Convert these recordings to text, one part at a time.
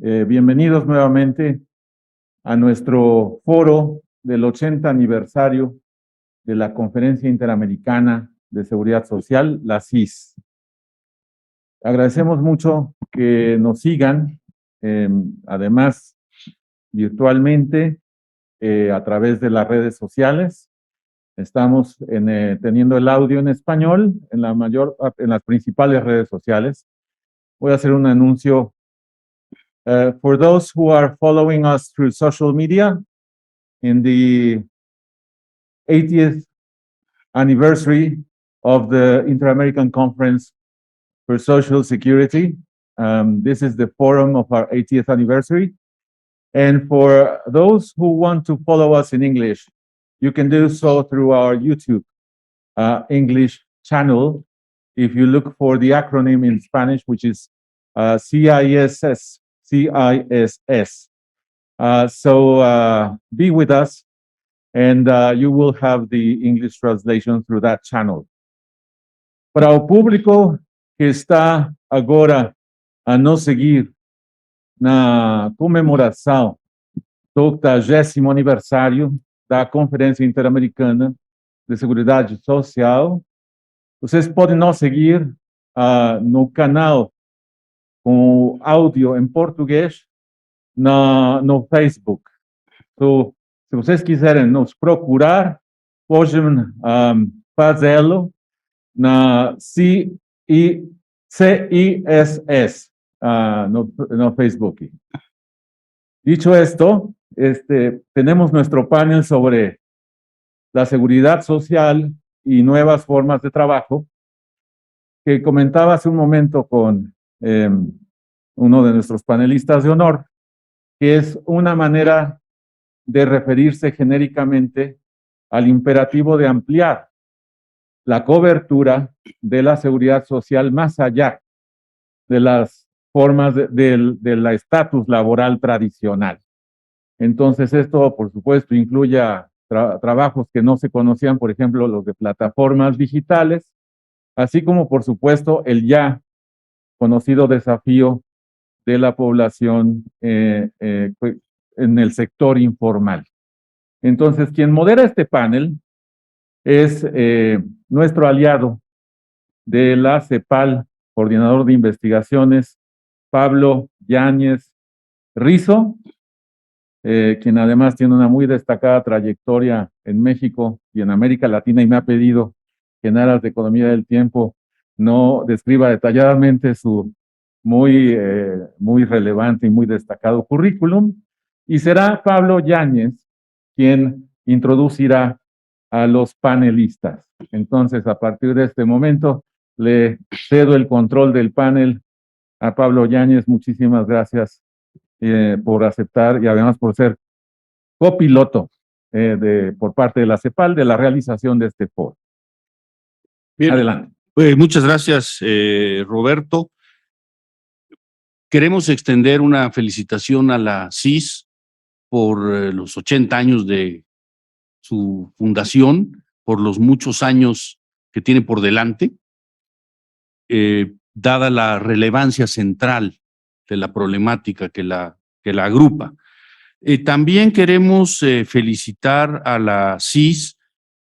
Bienvenidos nuevamente a nuestro foro del 80 aniversario de la Conferencia Interamericana de Seguridad Social, la CIS. Agradecemos mucho que nos sigan, además virtualmente, a través de las redes sociales. Estamos teniendo el audio en español en las principales redes sociales. Voy a hacer un anuncio. For those who are following us through social media, in the 80th anniversary of the Inter-American Conference for Social Security, this is the forum of our 80th anniversary. And for those who want to follow us in English, you can do so through our YouTube English channel. If you look for the acronym in Spanish, which is CISS. So be with us, and you will have the English translation through that channel. Para o público que está agora a nos seguir na comemoração do 80º aniversário da Conferência Interamericana de Seguridade Social, vocês podem nos seguir no canal com áudio em português no Facebook. So, se vocês quiserem nos procurar, podem fazê-lo na CISS no Facebook. Dicho esto, tenemos nuestro panel sobre la seguridad social y nuevas formas de trabajo, que comentaba hace un momento con uno de nuestros panelistas de honor, que es una manera de referirse genéricamente al imperativo de ampliar la cobertura de la seguridad social más allá de las formas de la estatus laboral tradicional. Entonces, esto, por supuesto, incluye trabajos que no se conocían, por ejemplo, los de plataformas digitales, así como, por supuesto, el ya conocido desafío de la población en el sector informal. Entonces, quien modera este panel es nuestro aliado de la CEPAL, coordinador de investigaciones, Pablo Yáñez Rizo, quien además tiene una muy destacada trayectoria en México y en América Latina, y me ha pedido que en aras de economía del tiempo no describa detalladamente su muy relevante y muy destacado currículum, y será Pablo Yáñez quien introducirá a los panelistas. Entonces, a partir de este momento, le cedo el control del panel a Pablo Yáñez. Muchísimas gracias por aceptar y además por ser copiloto por parte de la CEPAL de la realización de este foro. Bien. Adelante. Muchas gracias, Roberto. Queremos extender una felicitación a la CIS por los 80 años de su fundación, por los muchos años que tiene por delante, dada la relevancia central de la problemática que la agrupa. También queremos felicitar a la CIS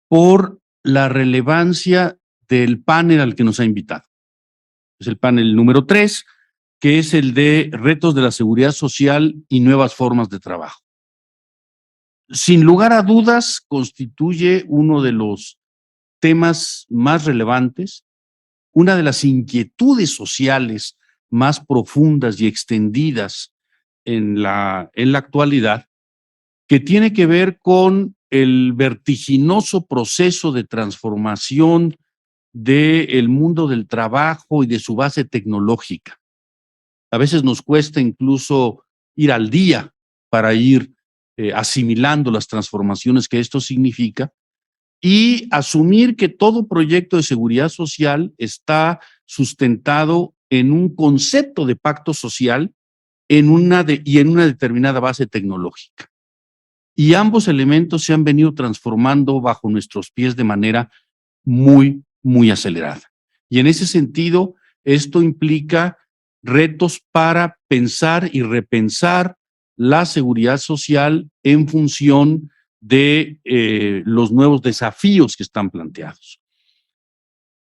por la relevancia del panel al que nos ha invitado. Es el panel número 3, que es el de retos de la seguridad social y nuevas formas de trabajo. Sin lugar a dudas, constituye uno de los temas más relevantes, una de las inquietudes sociales más profundas y extendidas en la actualidad, que tiene que ver con el vertiginoso proceso de transformación del mundo del trabajo y de su base tecnológica. A veces nos cuesta incluso ir al día para ir asimilando las transformaciones que esto significa y asumir que todo proyecto de seguridad social está sustentado en un concepto de pacto social y en una determinada base tecnológica. Y ambos elementos se han venido transformando bajo nuestros pies de manera muy acelerada. Y en ese sentido, esto implica retos para pensar y repensar la seguridad social en función de los nuevos desafíos que están planteados.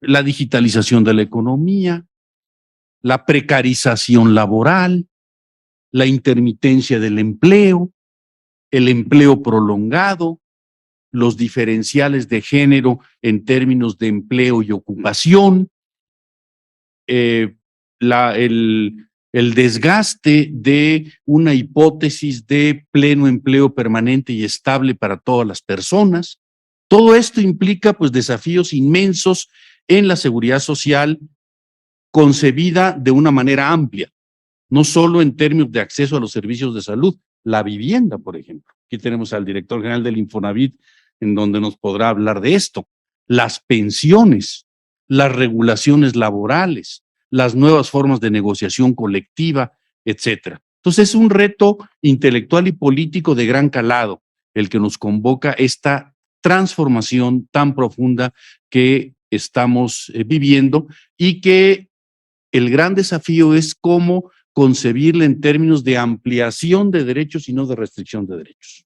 La digitalización de la economía, la precarización laboral, la intermitencia del empleo, el empleo prolongado, los diferenciales de género en términos de empleo y ocupación, el desgaste de una hipótesis de pleno empleo permanente y estable para todas las personas. Todo esto implica pues desafíos inmensos en la seguridad social concebida de una manera amplia, no solo en términos de acceso a los servicios de salud, la vivienda, por ejemplo. Aquí tenemos al director general del Infonavit, en donde nos podrá hablar de esto, las pensiones, las regulaciones laborales, las nuevas formas de negociación colectiva, etcétera. Entonces es un reto intelectual y político de gran calado el que nos convoca esta transformación tan profunda que estamos viviendo y que el gran desafío es cómo concebirla en términos de ampliación de derechos y no de restricción de derechos.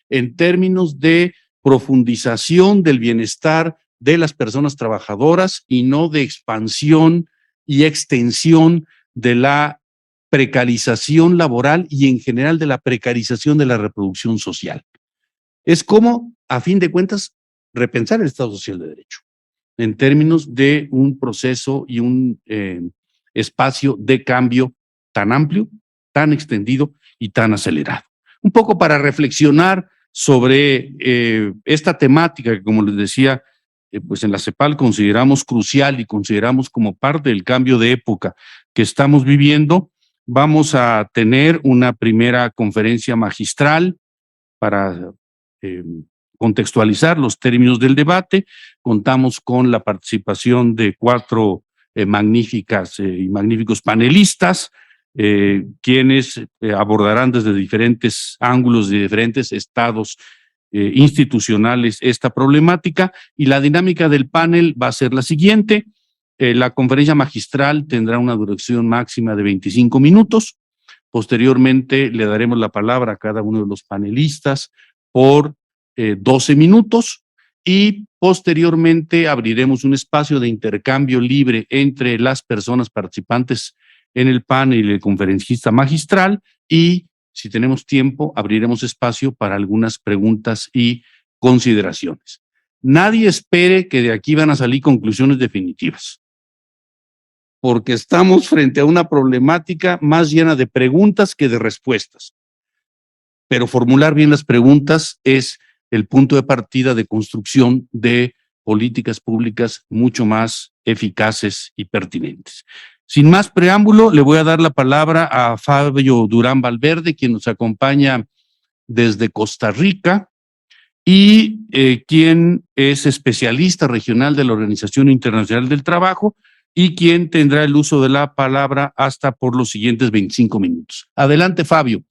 En términos de profundización del bienestar de las personas trabajadoras y no de expansión y extensión de la precarización laboral y en general de la precarización de la reproducción social. Es como, a fin de cuentas, repensar el Estado Social de Derecho en términos de un proceso y un espacio de cambio tan amplio, tan extendido y tan acelerado. Un poco para reflexionar sobre esta temática que, como les decía, pues en la CEPAL consideramos crucial y consideramos como parte del cambio de época que estamos viviendo. Vamos a tener una primera conferencia magistral para contextualizar los términos del debate. Contamos con la participación de 4 magníficas y magníficos panelistas, quienes abordarán desde diferentes ángulos de diferentes estados institucionales esta problemática, y la dinámica del panel va a ser la siguiente. La conferencia magistral tendrá una duración máxima de 25 minutos. Posteriormente le daremos la palabra a cada uno de los panelistas por 12 minutos y posteriormente abriremos un espacio de intercambio libre entre las personas participantes en el panel y el conferencista magistral, y si tenemos tiempo abriremos espacio para algunas preguntas y consideraciones. Nadie espere que de aquí van a salir conclusiones definitivas, porque estamos frente a una problemática más llena de preguntas que de respuestas. Pero formular bien las preguntas es el punto de partida de construcción de políticas públicas mucho más eficaces y pertinentes. Sin más preámbulo, le voy a dar la palabra a Fabio Durán Valverde, quien nos acompaña desde Costa Rica y quien es especialista regional de la Organización Internacional del Trabajo y quien tendrá el uso de la palabra hasta por los siguientes 25 minutos. Adelante, Fabio.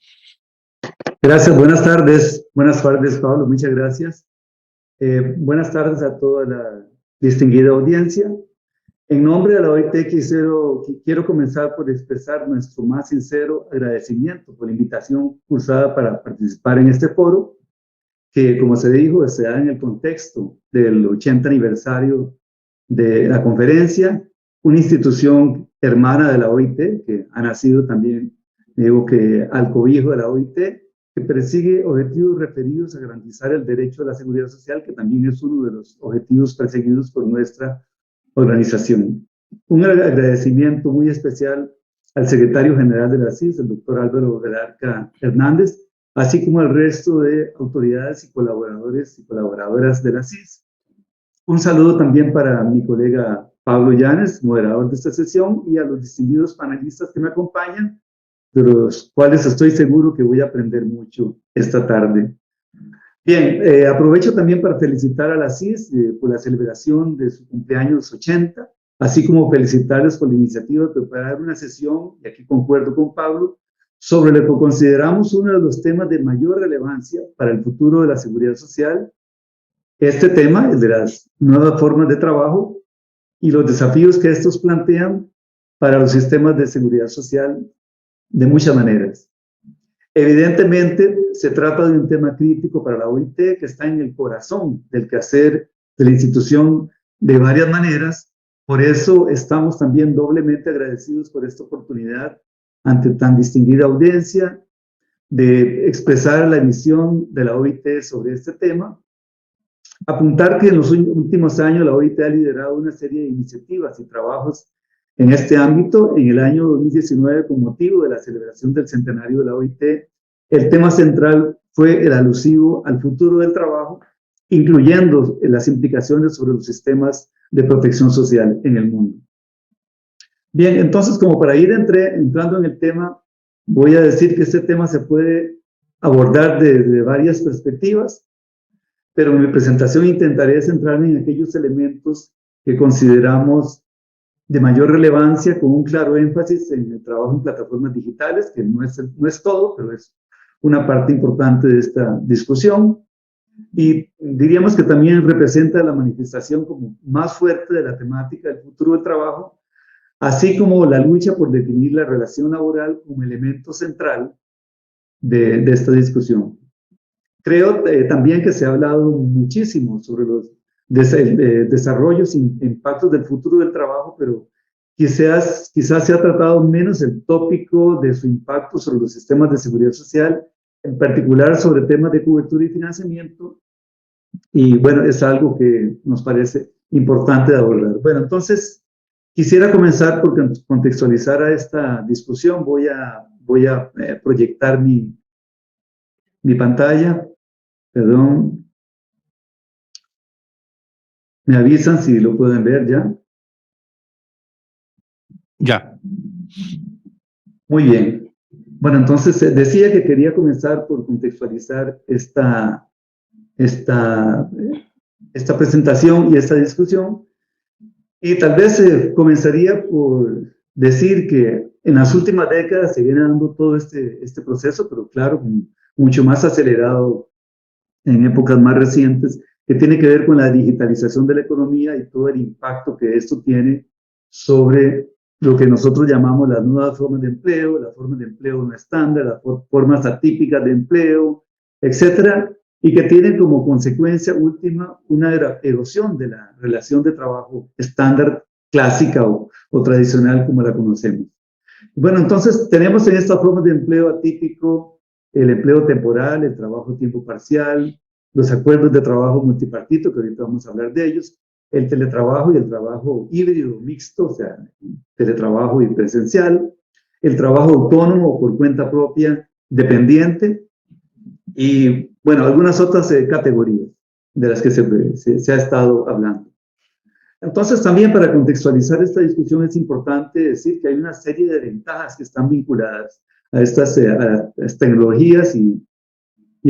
Gracias, buenas tardes. Buenas tardes, Pablo, muchas gracias. Buenas tardes a toda la distinguida audiencia. En nombre de la OIT quiero comenzar por expresar nuestro más sincero agradecimiento por la invitación cursada para participar en este foro, que, como se dijo, se da en el contexto del 80 aniversario de la conferencia, una institución hermana de la OIT, que ha nacido también, digo que al cobijo de la OIT, que persigue objetivos referidos a garantizar el derecho a la seguridad social, que también es uno de los objetivos perseguidos por nuestra organización. Un agradecimiento muy especial al secretario general de la CIS, el doctor Álvaro Velarca Hernández, así como al resto de autoridades y colaboradores y colaboradoras de la CIS. Un saludo también para mi colega Pablo Llanes, moderador de esta sesión, y a los distinguidos panelistas que me acompañan, de los cuales estoy seguro que voy a aprender mucho esta tarde. Bien, aprovecho también para felicitar a la CIS por la celebración de su cumpleaños 80, así como felicitarles por la iniciativa de preparar una sesión, y aquí concuerdo con Pablo, sobre lo que consideramos uno de los temas de mayor relevancia para el futuro de la seguridad social. Este tema, el de las nuevas formas de trabajo y los desafíos que estos plantean para los sistemas de seguridad social de muchas maneras. Evidentemente, se trata de un tema crítico para la OIT que está en el corazón del quehacer de la institución de varias maneras. Por eso estamos también doblemente agradecidos por esta oportunidad ante tan distinguida audiencia de expresar la visión de la OIT sobre este tema. Apuntar que en los últimos años la OIT ha liderado una serie de iniciativas y trabajos en este ámbito. En el año 2019, con motivo de la celebración del centenario de la OIT, el tema central fue el alusivo al futuro del trabajo, incluyendo las implicaciones sobre los sistemas de protección social en el mundo. Bien, entonces, como para ir entrando en el tema, voy a decir que este tema se puede abordar de varias perspectivas, pero en mi presentación intentaré centrarme en aquellos elementos que consideramos de mayor relevancia, con un claro énfasis en el trabajo en plataformas digitales, que no es todo, pero es una parte importante de esta discusión. Y diríamos que también representa la manifestación como más fuerte de la temática del futuro del trabajo, así como la lucha por definir la relación laboral como elemento central de esta discusión. Creo también que se ha hablado muchísimo sobre los desarrollos e impactos del futuro del trabajo, pero quizás se ha tratado menos el tópico de su impacto sobre los sistemas de seguridad social, en particular sobre temas de cobertura y financiamiento, y bueno, es algo que nos parece importante de abordar. Bueno, entonces quisiera comenzar por contextualizar a esta discusión. Voy a proyectar mi pantalla. Perdón. ¿Me avisan si lo pueden ver ya? Ya. Muy bien. Bueno, entonces decía que quería comenzar por contextualizar esta presentación y esta discusión. Y tal vez comenzaría por decir que en las últimas décadas se viene dando todo este proceso, pero claro, mucho más acelerado en épocas más recientes, que tiene que ver con la digitalización de la economía y todo el impacto que esto tiene sobre lo que nosotros llamamos las nuevas formas de empleo, las formas de empleo no estándar, las formas atípicas de empleo, etcétera, y que tienen como consecuencia última una erosión de la relación de trabajo estándar, clásica o tradicional como la conocemos. Bueno, entonces tenemos en estas formas de empleo atípico el empleo temporal, el trabajo a tiempo parcial, los acuerdos de trabajo multipartito, que ahorita vamos a hablar de ellos, el teletrabajo y el trabajo híbrido mixto, o sea, teletrabajo y presencial, el trabajo autónomo por cuenta propia, dependiente, y bueno, algunas otras categorías de las que se ha estado hablando. Entonces, también para contextualizar esta discusión es importante decir que hay una serie de ventajas que están vinculadas a estas tecnologías y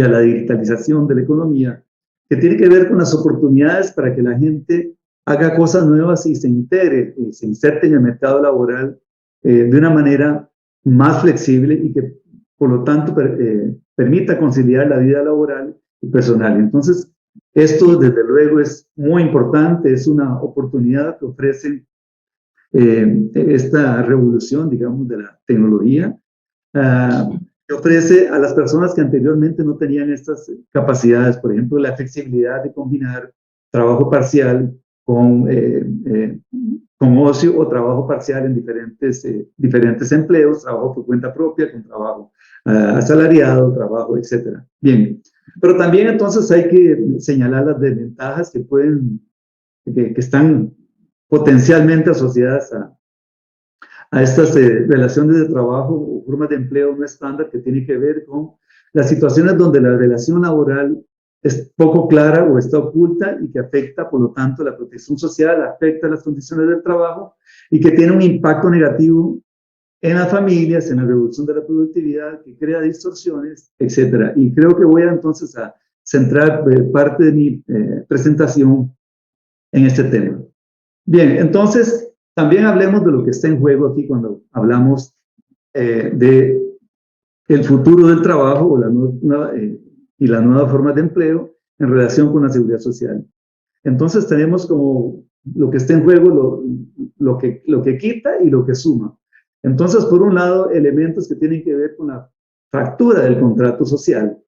a la digitalización de la economía, que tiene que ver con las oportunidades para que la gente haga cosas nuevas y se integre, y se inserte en el mercado laboral de una manera más flexible y que, por lo tanto, permita conciliar la vida laboral y personal. Entonces, esto, desde luego, es muy importante, es una oportunidad que ofrece esta revolución, digamos, de la tecnología, que ofrece a las personas que anteriormente no tenían estas capacidades, por ejemplo, la flexibilidad de combinar trabajo parcial con ocio o trabajo parcial en diferentes empleos, trabajo por cuenta propia, con trabajo asalariado, trabajo, etc. Bien, pero también entonces hay que señalar las desventajas que están potencialmente asociadas a estas relaciones de trabajo o formas de empleo no estándar, que tiene que ver con las situaciones donde la relación laboral es poco clara o está oculta y que afecta, por lo tanto, la protección social, afecta las condiciones del trabajo y que tiene un impacto negativo en las familias, en la reducción de la productividad, que crea distorsiones, etc. Y creo que voy entonces a centrar parte de mi presentación en este tema. Bien, entonces, también hablemos de lo que está en juego aquí cuando hablamos de el futuro del trabajo o las nuevas formas de empleo en relación con la seguridad social. Entonces tenemos como lo que está en juego, lo que quita y lo que suma. Entonces, por un lado, elementos que tienen que ver con la fractura del contrato social,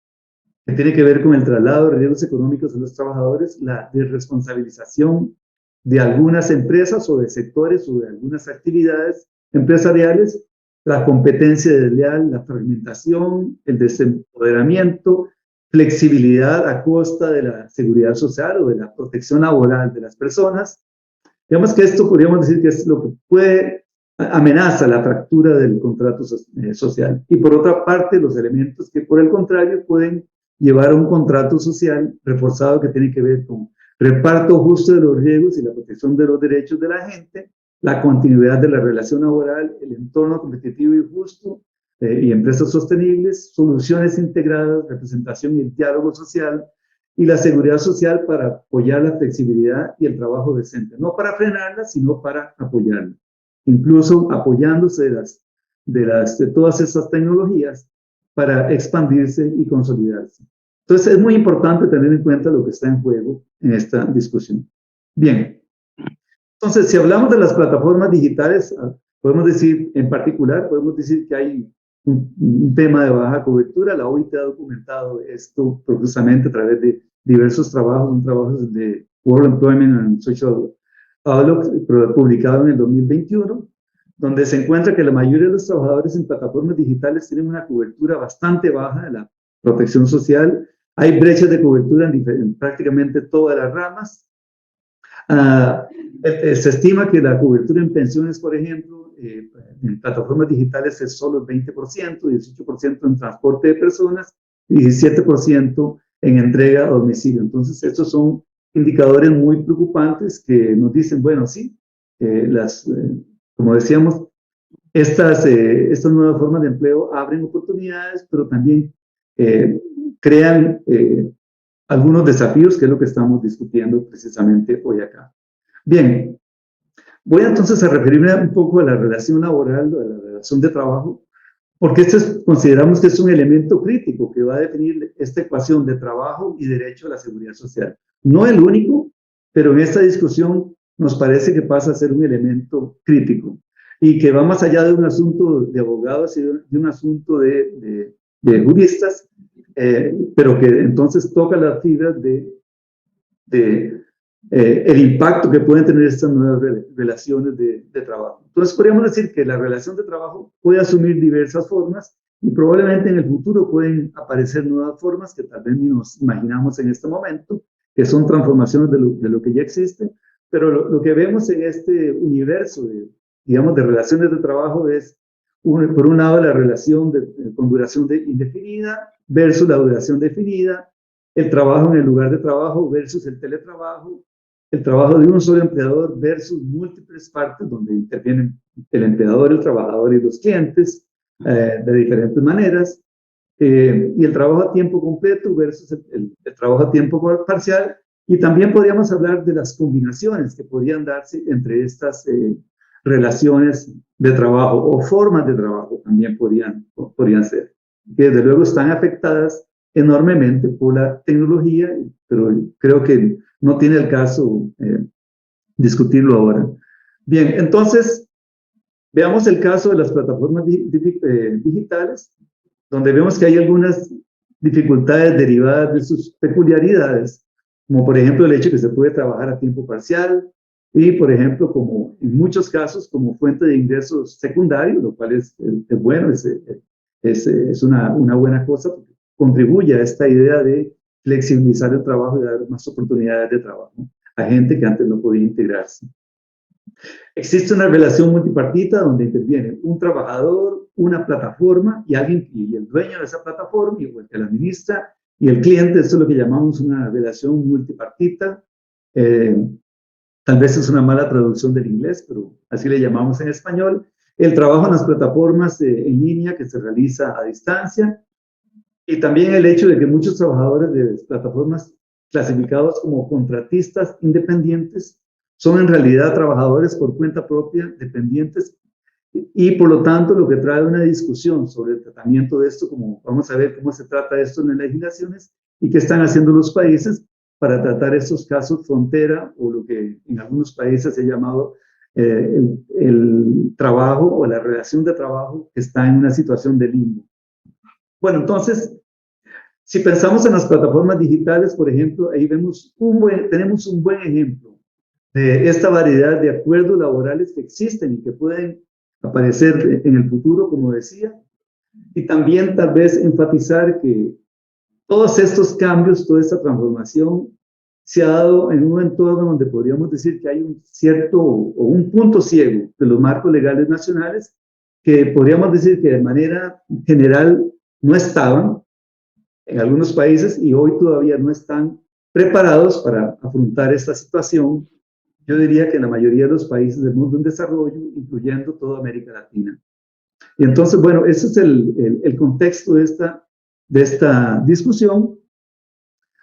que tiene que ver con el traslado de riesgos económicos de los trabajadores, la desresponsabilización de algunas empresas o de sectores o de algunas actividades empresariales, la competencia desleal, la fragmentación, el desempoderamiento, flexibilidad a costa de la seguridad social o de la protección laboral de las personas. Digamos que esto podríamos decir que es lo que puede amenaza la fractura del contrato social. Y por otra parte, los elementos que por el contrario pueden llevar a un contrato social reforzado que tiene que ver con reparto justo de los riesgos y la protección de los derechos de la gente, la continuidad de la relación laboral, el entorno competitivo y justo, y empresas sostenibles, soluciones integradas, representación y el diálogo social, y la seguridad social para apoyar la flexibilidad y el trabajo decente, no para frenarla, sino para apoyarla, incluso apoyándose de todas estas tecnologías para expandirse y consolidarse. Entonces es muy importante tener en cuenta lo que está en juego en esta discusión. Bien, entonces si hablamos de las plataformas digitales, podemos decir en particular, podemos decir que hay un tema de baja cobertura. La OIT ha documentado esto profusamente a través de diversos trabajos, trabajos de World Employment and Social Outlook, publicado en el 2021, donde se encuentra que la mayoría de los trabajadores en plataformas digitales tienen una cobertura bastante baja de la protección social. Hay brechas de cobertura en prácticamente todas las ramas. Se estima que la cobertura en pensiones, por ejemplo, en plataformas digitales es solo el 20%, 18% en transporte de personas y 17% en entrega a domicilio. Entonces, estos son indicadores muy preocupantes que nos dicen, bueno, sí, como decíamos, estas nuevas formas de empleo abren oportunidades, pero también crean algunos desafíos, que es lo que estamos discutiendo precisamente hoy acá. Bien, voy entonces a referirme un poco a la relación laboral, a la relación de trabajo, porque consideramos que es un elemento crítico que va a definir esta ecuación de trabajo y derecho a la seguridad social. No el único, pero en esta discusión nos parece que pasa a ser un elemento crítico y que va más allá de un asunto de abogados y de un asunto de juristas, pero que entonces toca las fibras el impacto que pueden tener estas nuevas relaciones de trabajo. Entonces podríamos decir que la relación de trabajo puede asumir diversas formas y probablemente en el futuro pueden aparecer nuevas formas que tal vez ni nos imaginamos en este momento, que son transformaciones de lo que ya existe, pero lo que vemos en este universo digamos, de relaciones de trabajo es, por un lado, la relación con duración indefinida versus la duración definida, el trabajo en el lugar de trabajo versus el teletrabajo, el trabajo de un solo empleador versus múltiples partes donde intervienen el empleador, el trabajador y los clientes de diferentes maneras, y el trabajo a tiempo completo versus el trabajo a tiempo parcial, y también podríamos hablar de las combinaciones que podrían darse entre estas relaciones de trabajo o formas de trabajo también podrían ser, que desde luego están afectadas enormemente por la tecnología, pero creo que no tiene el caso discutirlo ahora. Bien, entonces, veamos el caso de las plataformas digitales, donde vemos que hay algunas dificultades derivadas de sus peculiaridades, como por ejemplo el hecho que se puede trabajar a tiempo parcial, y por ejemplo, como en muchos casos, como fuente de ingresos secundarios, lo cual es bueno, es una buena cosa, porque contribuye a esta idea de flexibilizar el trabajo y dar más oportunidades de trabajo a gente que antes no podía integrarse. Existe una relación multipartita donde interviene un trabajador, una plataforma y el dueño de esa plataforma y el que la administra y el cliente. Eso es lo que llamamos una relación multipartita. Tal vez es una mala traducción del inglés, pero así le llamamos en español. El trabajo en las plataformas en línea que se realiza a distancia, y también el hecho de que muchos trabajadores de plataformas clasificados como contratistas independientes son en realidad trabajadores por cuenta propia, dependientes, y por lo tanto lo que trae una discusión sobre el tratamiento de esto, como vamos a ver cómo se trata esto en las legislaciones y qué están haciendo los países para tratar estos casos frontera o lo que en algunos países se ha llamado el trabajo o la relación de trabajo que está en una situación de limbo. Bueno, entonces, si pensamos en las plataformas digitales, por ejemplo, ahí tenemos un buen ejemplo de esta variedad de acuerdos laborales que existen y que pueden aparecer en el futuro, como decía, y también tal vez enfatizar que todos estos cambios, toda esta transformación se ha dado en un entorno donde podríamos decir que hay un cierto o un punto ciego de los marcos legales nacionales que podríamos decir que de manera general no estaban en algunos países y hoy todavía no están preparados para afrontar esta situación. Yo diría que en la mayoría de los países del mundo en desarrollo, incluyendo toda América Latina. Y entonces, bueno, ese es el contexto de esta discusión.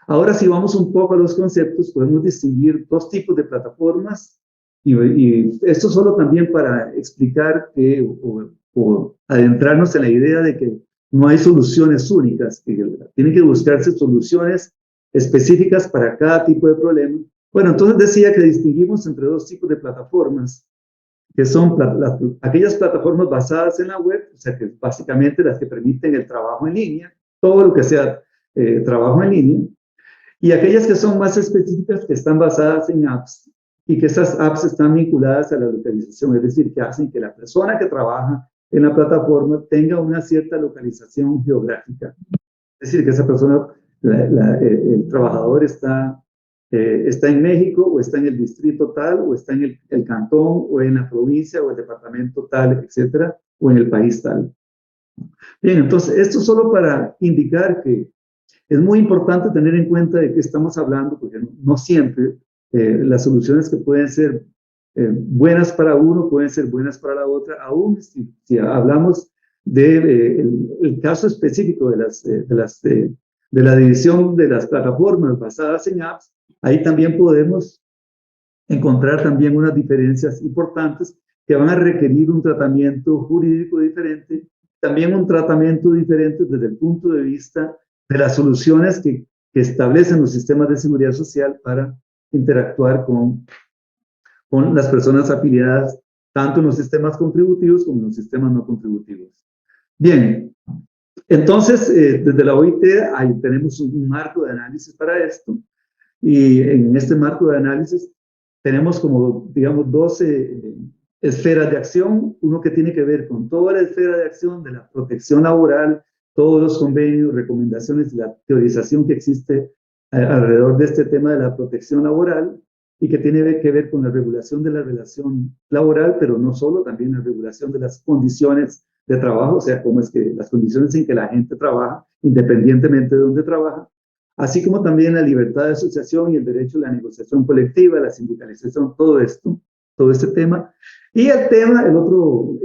Ahora, si vamos un poco a los conceptos, podemos distinguir dos tipos de plataformas, y esto solo también para explicar o adentrarnos en la idea de que no hay soluciones únicas, que tienen que buscarse soluciones específicas para cada tipo de problema. Bueno, entonces decía que distinguimos entre dos tipos de plataformas, que son aquellas plataformas basadas en la web, o sea, que básicamente las que permiten el trabajo en línea, todo lo que sea trabajo en línea, y aquellas que son más específicas, que están basadas en apps, y que esas apps están vinculadas a la localización, es decir, que hacen que la persona que trabaja en la plataforma tenga una cierta localización geográfica. Es decir, que esa persona, el trabajador está en México, o está en el distrito tal, o está en el cantón, o en la provincia, o el departamento tal, etcétera, o en el país tal. Bien, entonces, esto solo para indicar que es muy importante tener en cuenta de qué estamos hablando, porque no siempre las soluciones que pueden ser buenas para uno pueden ser buenas para la otra, aún si hablamos el caso específico de la división de las plataformas basadas en apps. Ahí también podemos encontrar también unas diferencias importantes que van a requerir un tratamiento jurídico diferente, también un tratamiento diferente desde el punto de vista de las soluciones que establecen los sistemas de seguridad social para interactuar con las personas afiliadas, tanto en los sistemas contributivos como en los sistemas no contributivos. Bien, entonces, desde la OIT ahí tenemos un marco de análisis para esto, y en este marco de análisis tenemos como, digamos, 12 esferas de acción, uno que tiene que ver con toda la esfera de acción de la protección laboral, todos los convenios, recomendaciones y la teorización que existe alrededor de este tema de la protección laboral, y que tiene que ver con la regulación de la relación laboral, pero no solo, también la regulación de las condiciones de trabajo, o sea, cómo es que las condiciones en que la gente trabaja, independientemente de dónde trabaja, así como también la libertad de asociación y el derecho a la negociación colectiva, la sindicalización, todo esto, todo este tema. Y el otro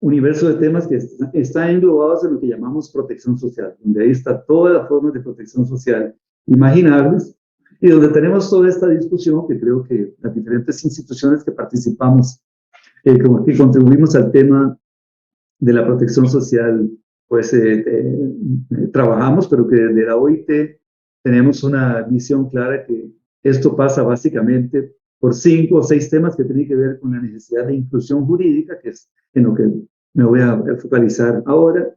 universo de temas que están englobados en lo que llamamos protección social, donde ahí está todas las formas de protección social imaginables, y donde tenemos toda esta discusión que creo que las diferentes instituciones que participamos, que contribuimos al tema de la protección social, pues trabajamos, pero que desde la OIT tenemos una visión clara que esto pasa básicamente por 5 o 6 temas que tienen que ver con la necesidad de inclusión jurídica, que es en lo que me voy a focalizar ahora,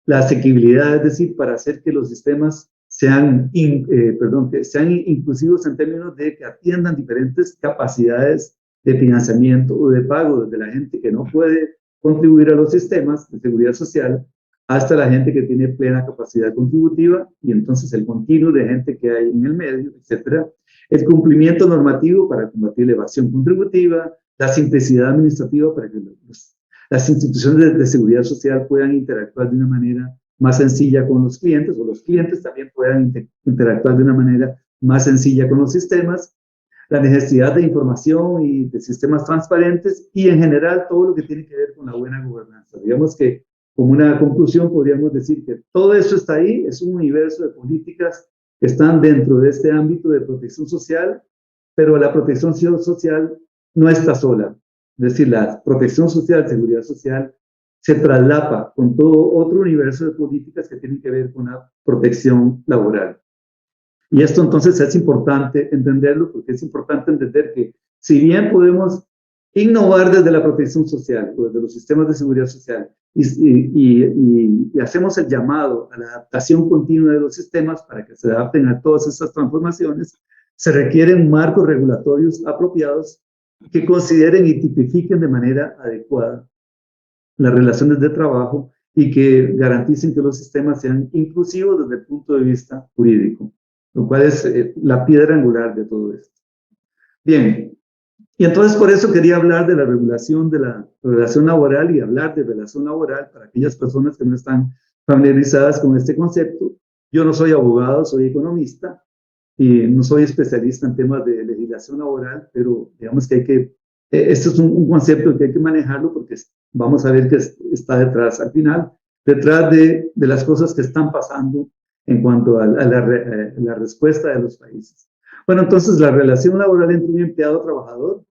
la asequibilidad, es decir, para hacer que los sistemas sean inclusivos en términos de que atiendan diferentes capacidades de financiamiento o de pago, desde la gente que no puede contribuir a los sistemas de seguridad social hasta la gente que tiene plena capacidad contributiva, y entonces el continuo de gente que hay en el medio, etcétera. El cumplimiento normativo para combatir la evasión contributiva, la simplicidad administrativa para que las instituciones de seguridad social puedan interactuar de una manera más sencilla con los clientes, o los clientes también puedan interactuar de una manera más sencilla con los sistemas, la necesidad de información y de sistemas transparentes, y en general todo lo que tiene que ver con la buena gobernanza. Digamos que como una conclusión podríamos decir que todo eso está ahí, es un universo de políticas que están dentro de este ámbito de protección social, pero la protección social no está sola. Es decir, la protección social, seguridad social, se traslapa con todo otro universo de políticas que tienen que ver con la protección laboral. Y esto entonces es importante entenderlo, porque es importante entender que si bien podemos innovar desde la protección social o desde los sistemas de seguridad social y hacemos el llamado a la adaptación continua de los sistemas para que se adapten a todas estas transformaciones, se requieren marcos regulatorios apropiados que consideren y tipifiquen de manera adecuada las relaciones de trabajo y que garanticen que los sistemas sean inclusivos desde el punto de vista jurídico, lo cual es la piedra angular de todo esto. Bien, y entonces por eso quería hablar de la regulación de la relación laboral y hablar de relación laboral para aquellas personas que no están familiarizadas con este concepto. Yo no soy abogado, soy economista y no soy especialista en temas de legislación laboral, pero digamos que hay que, este es un concepto que hay que manejarlo porque vamos a ver que está detrás, al final, detrás de las cosas que están pasando en cuanto a la respuesta de los países. Bueno, entonces la relación laboral entre un empleado-trabajador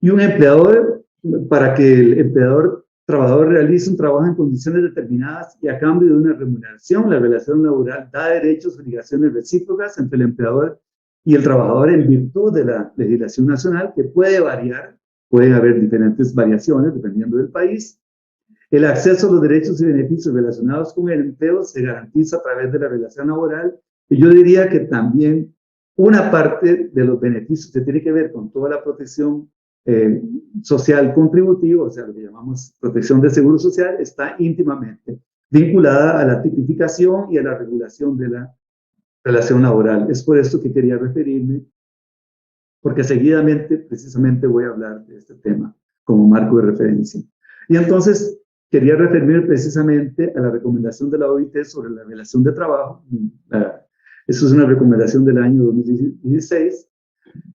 y un empleador, para que el empleador-trabajador realice un trabajo en condiciones determinadas y a cambio de una remuneración, la relación laboral da derechos y obligaciones recíprocas entre el empleador y el trabajador en virtud de la legislación nacional, que puede variar, pueden haber diferentes variaciones dependiendo del país. El acceso a los derechos y beneficios relacionados con el empleo se garantiza a través de la relación laboral, y yo diría que también una parte de los beneficios que tiene que ver con toda la protección social contributiva, o sea, lo que llamamos protección de seguro social, está íntimamente vinculada a la tipificación y a la regulación de la relación laboral. Es por esto que quería referirme, porque seguidamente precisamente voy a hablar de este tema como marco de referencia. Y entonces quería referirme precisamente a la recomendación de la OIT sobre la relación de trabajo. Eso es una recomendación del año 2016,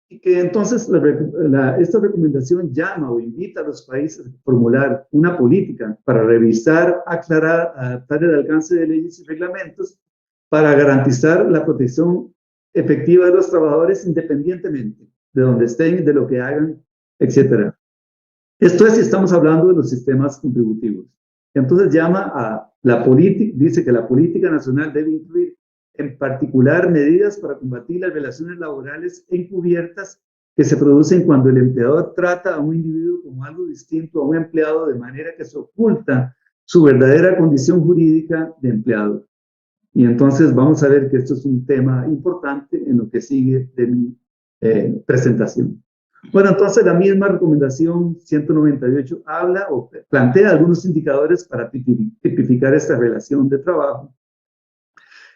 y que entonces esta recomendación llama o invita a los países a formular una política para revisar, aclarar, adaptar el alcance de leyes y reglamentos para garantizar la protección efectiva de los trabajadores independientemente de donde estén, de lo que hagan, etc. Esto es si estamos hablando de los sistemas contributivos. Entonces llama a la política, dice que la política nacional debe incluir en particular medidas para combatir las relaciones laborales encubiertas que se producen cuando el empleador trata a un individuo como algo distinto a un empleado de manera que se oculta su verdadera condición jurídica de empleado. Y entonces vamos a ver que esto es un tema importante en lo que sigue de mi presentación. Bueno, entonces la misma recomendación 198 habla o plantea algunos indicadores para tipificar esta relación de trabajo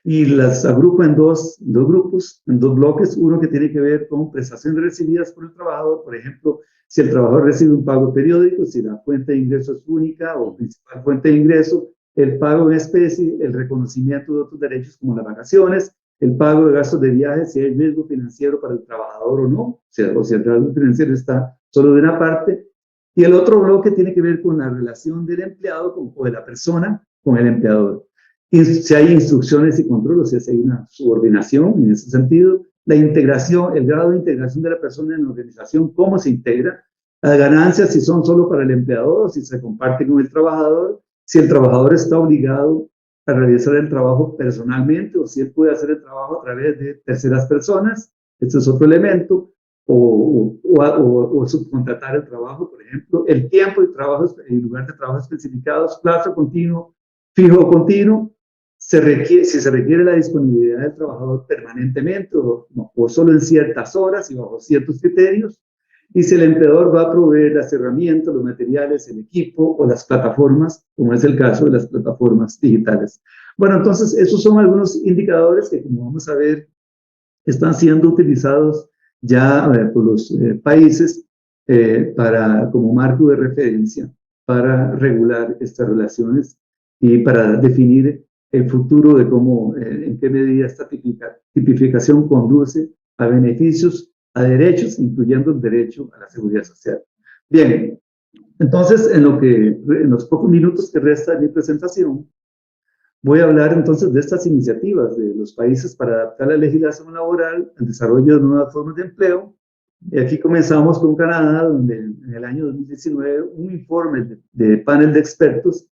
y las agrupa en dos grupos, en dos bloques. Uno que tiene que ver con prestaciones recibidas por el trabajador, por ejemplo, si el trabajador recibe un pago periódico, si la fuente de ingreso es única o principal fuente de ingreso, el pago en especie, el reconocimiento de otros derechos como las vacaciones, el pago de gastos de viaje, si hay riesgo financiero para el trabajador o no, o si el riesgo financiero está solo de una parte. Y el otro bloque tiene que ver con la relación del empleado o de la persona con el empleador. Y si hay instrucciones y control, o sea, si hay una subordinación en ese sentido, la integración, el grado de integración de la persona en la organización, cómo se integra, las ganancias si son solo para el empleador, si se comparten con el trabajador, si el trabajador está obligado a realizar el trabajo personalmente o si él puede hacer el trabajo a través de terceras personas, este es otro elemento, o subcontratar el trabajo, por ejemplo, el tiempo de trabajo, el lugar de trabajo especificados, plazo continuo, fijo o continuo, si se requiere la disponibilidad del trabajador permanentemente o solo en ciertas horas y bajo ciertos criterios, y si el empleador va a proveer las herramientas, los materiales, el equipo o las plataformas, como es el caso de las plataformas digitales. Bueno, entonces esos son algunos indicadores que, como vamos a ver, están siendo utilizados ya por los países como marco de referencia para regular estas relaciones y para definir el futuro de cómo, en qué medida esta tipificación conduce a beneficios, a derechos, incluyendo el derecho a la seguridad social. Bien, entonces en los pocos minutos que resta de mi presentación, voy a hablar entonces de estas iniciativas de los países para adaptar la legislación laboral al desarrollo de nuevas formas de empleo. Y aquí comenzamos con Canadá, donde en el año 2019 un informe de panel de expertos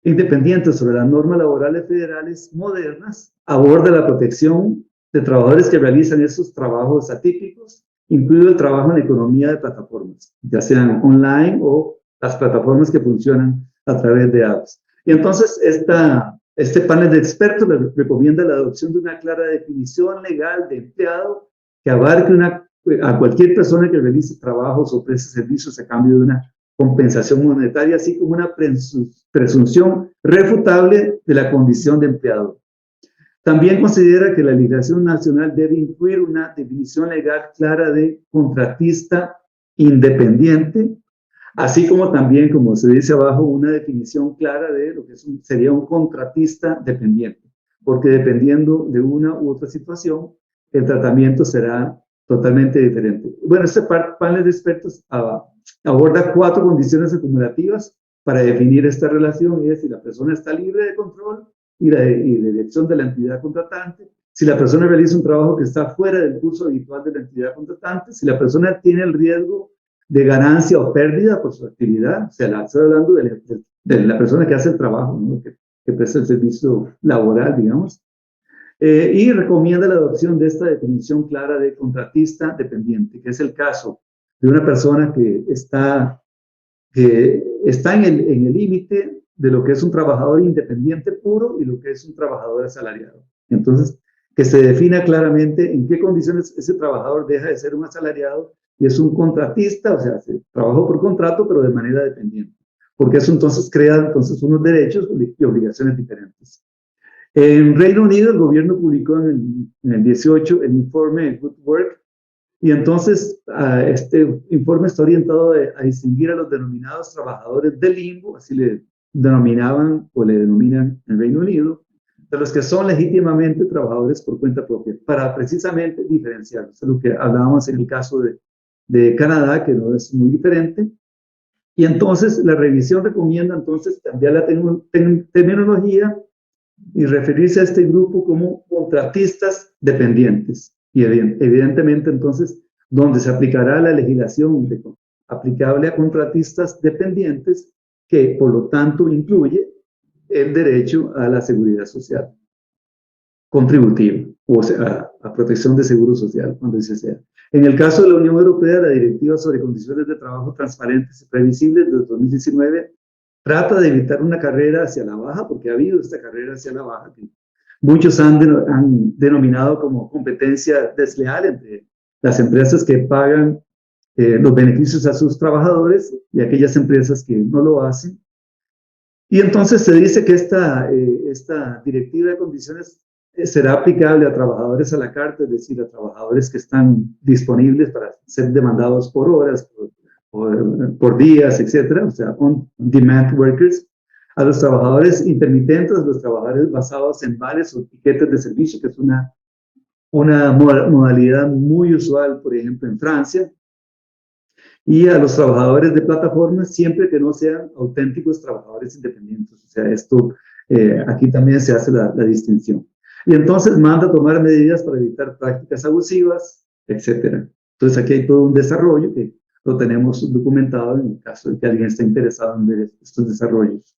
independientes sobre las normas laborales federales modernas aborda la protección de trabajadores que realizan esos trabajos atípicos, incluido el trabajo en la economía de plataformas, ya sean online o las plataformas que funcionan a través de apps. Y entonces este panel de expertos le recomienda la adopción de una clara definición legal de empleado que abarque a cualquier persona que realice trabajos o preste servicios a cambio de una compensación monetaria, así como una presunción refutable de la condición de empleado. También considera que la legislación nacional debe incluir una definición legal clara de contratista independiente, así como también, como se dice abajo, una definición clara de lo que sería un contratista dependiente, porque dependiendo de una u otra situación, el tratamiento será totalmente diferente. Bueno, este panel de expertos aborda 4 condiciones acumulativas para definir esta relación, y es si la persona está libre de control y de dirección de la entidad contratante, si la persona realiza un trabajo que está fuera del curso habitual de la entidad contratante, si la persona tiene el riesgo de ganancia o pérdida por su actividad, o sea, estoy hablando de la persona que hace el trabajo, ¿no? que presta el servicio laboral, digamos, y recomienda la adopción de esta definición clara de contratista dependiente, que es el caso de una persona que está en el límite de lo que es un trabajador independiente puro y lo que es un trabajador asalariado. Entonces, que se defina claramente en qué condiciones ese trabajador deja de ser un asalariado y es un contratista, o sea, se trabajó por contrato, pero de manera dependiente, porque eso entonces crea unos derechos y obligaciones diferentes. En Reino Unido, el gobierno publicó en el 18 el informe Good Work, y entonces este informe está orientado a distinguir a los denominados trabajadores de limbo, así le denominaban o le denominan en Reino Unido, de los que son legítimamente trabajadores por cuenta propia, para precisamente diferenciarlos. Es lo que hablábamos en el caso de Canadá, que no es muy diferente. Y entonces la revisión recomienda entonces cambiar la terminología y referirse a este grupo como contratistas dependientes. Y evidentemente entonces, donde se aplicará la legislación aplicable a contratistas dependientes, que por lo tanto incluye el derecho a la seguridad social contributiva, o sea, a protección de seguro social, cuando dice sea. En el caso de la Unión Europea, la Directiva sobre Condiciones de Trabajo Transparentes y Previsibles de 2019 trata de evitar una carrera hacia la baja, porque ha habido esta carrera hacia la baja, que muchos han denominado como competencia desleal entre las empresas que pagan los beneficios a sus trabajadores y aquellas empresas que no lo hacen. Y entonces se dice que esta directiva de condiciones será aplicable a trabajadores a la carta, es decir, a trabajadores que están disponibles para ser demandados por horas, por días, etcétera, o sea, on-demand workers, a los trabajadores intermitentes, a los trabajadores basados en vales o tiquetes de servicio, que es una modalidad muy usual, por ejemplo, en Francia, y a los trabajadores de plataformas, siempre que no sean auténticos trabajadores independientes. O sea, esto, aquí también se hace la distinción. Y entonces manda tomar medidas para evitar prácticas abusivas, etcétera. Entonces aquí hay todo un desarrollo que lo tenemos documentado en el caso de que alguien esté interesado en ver estos desarrollos.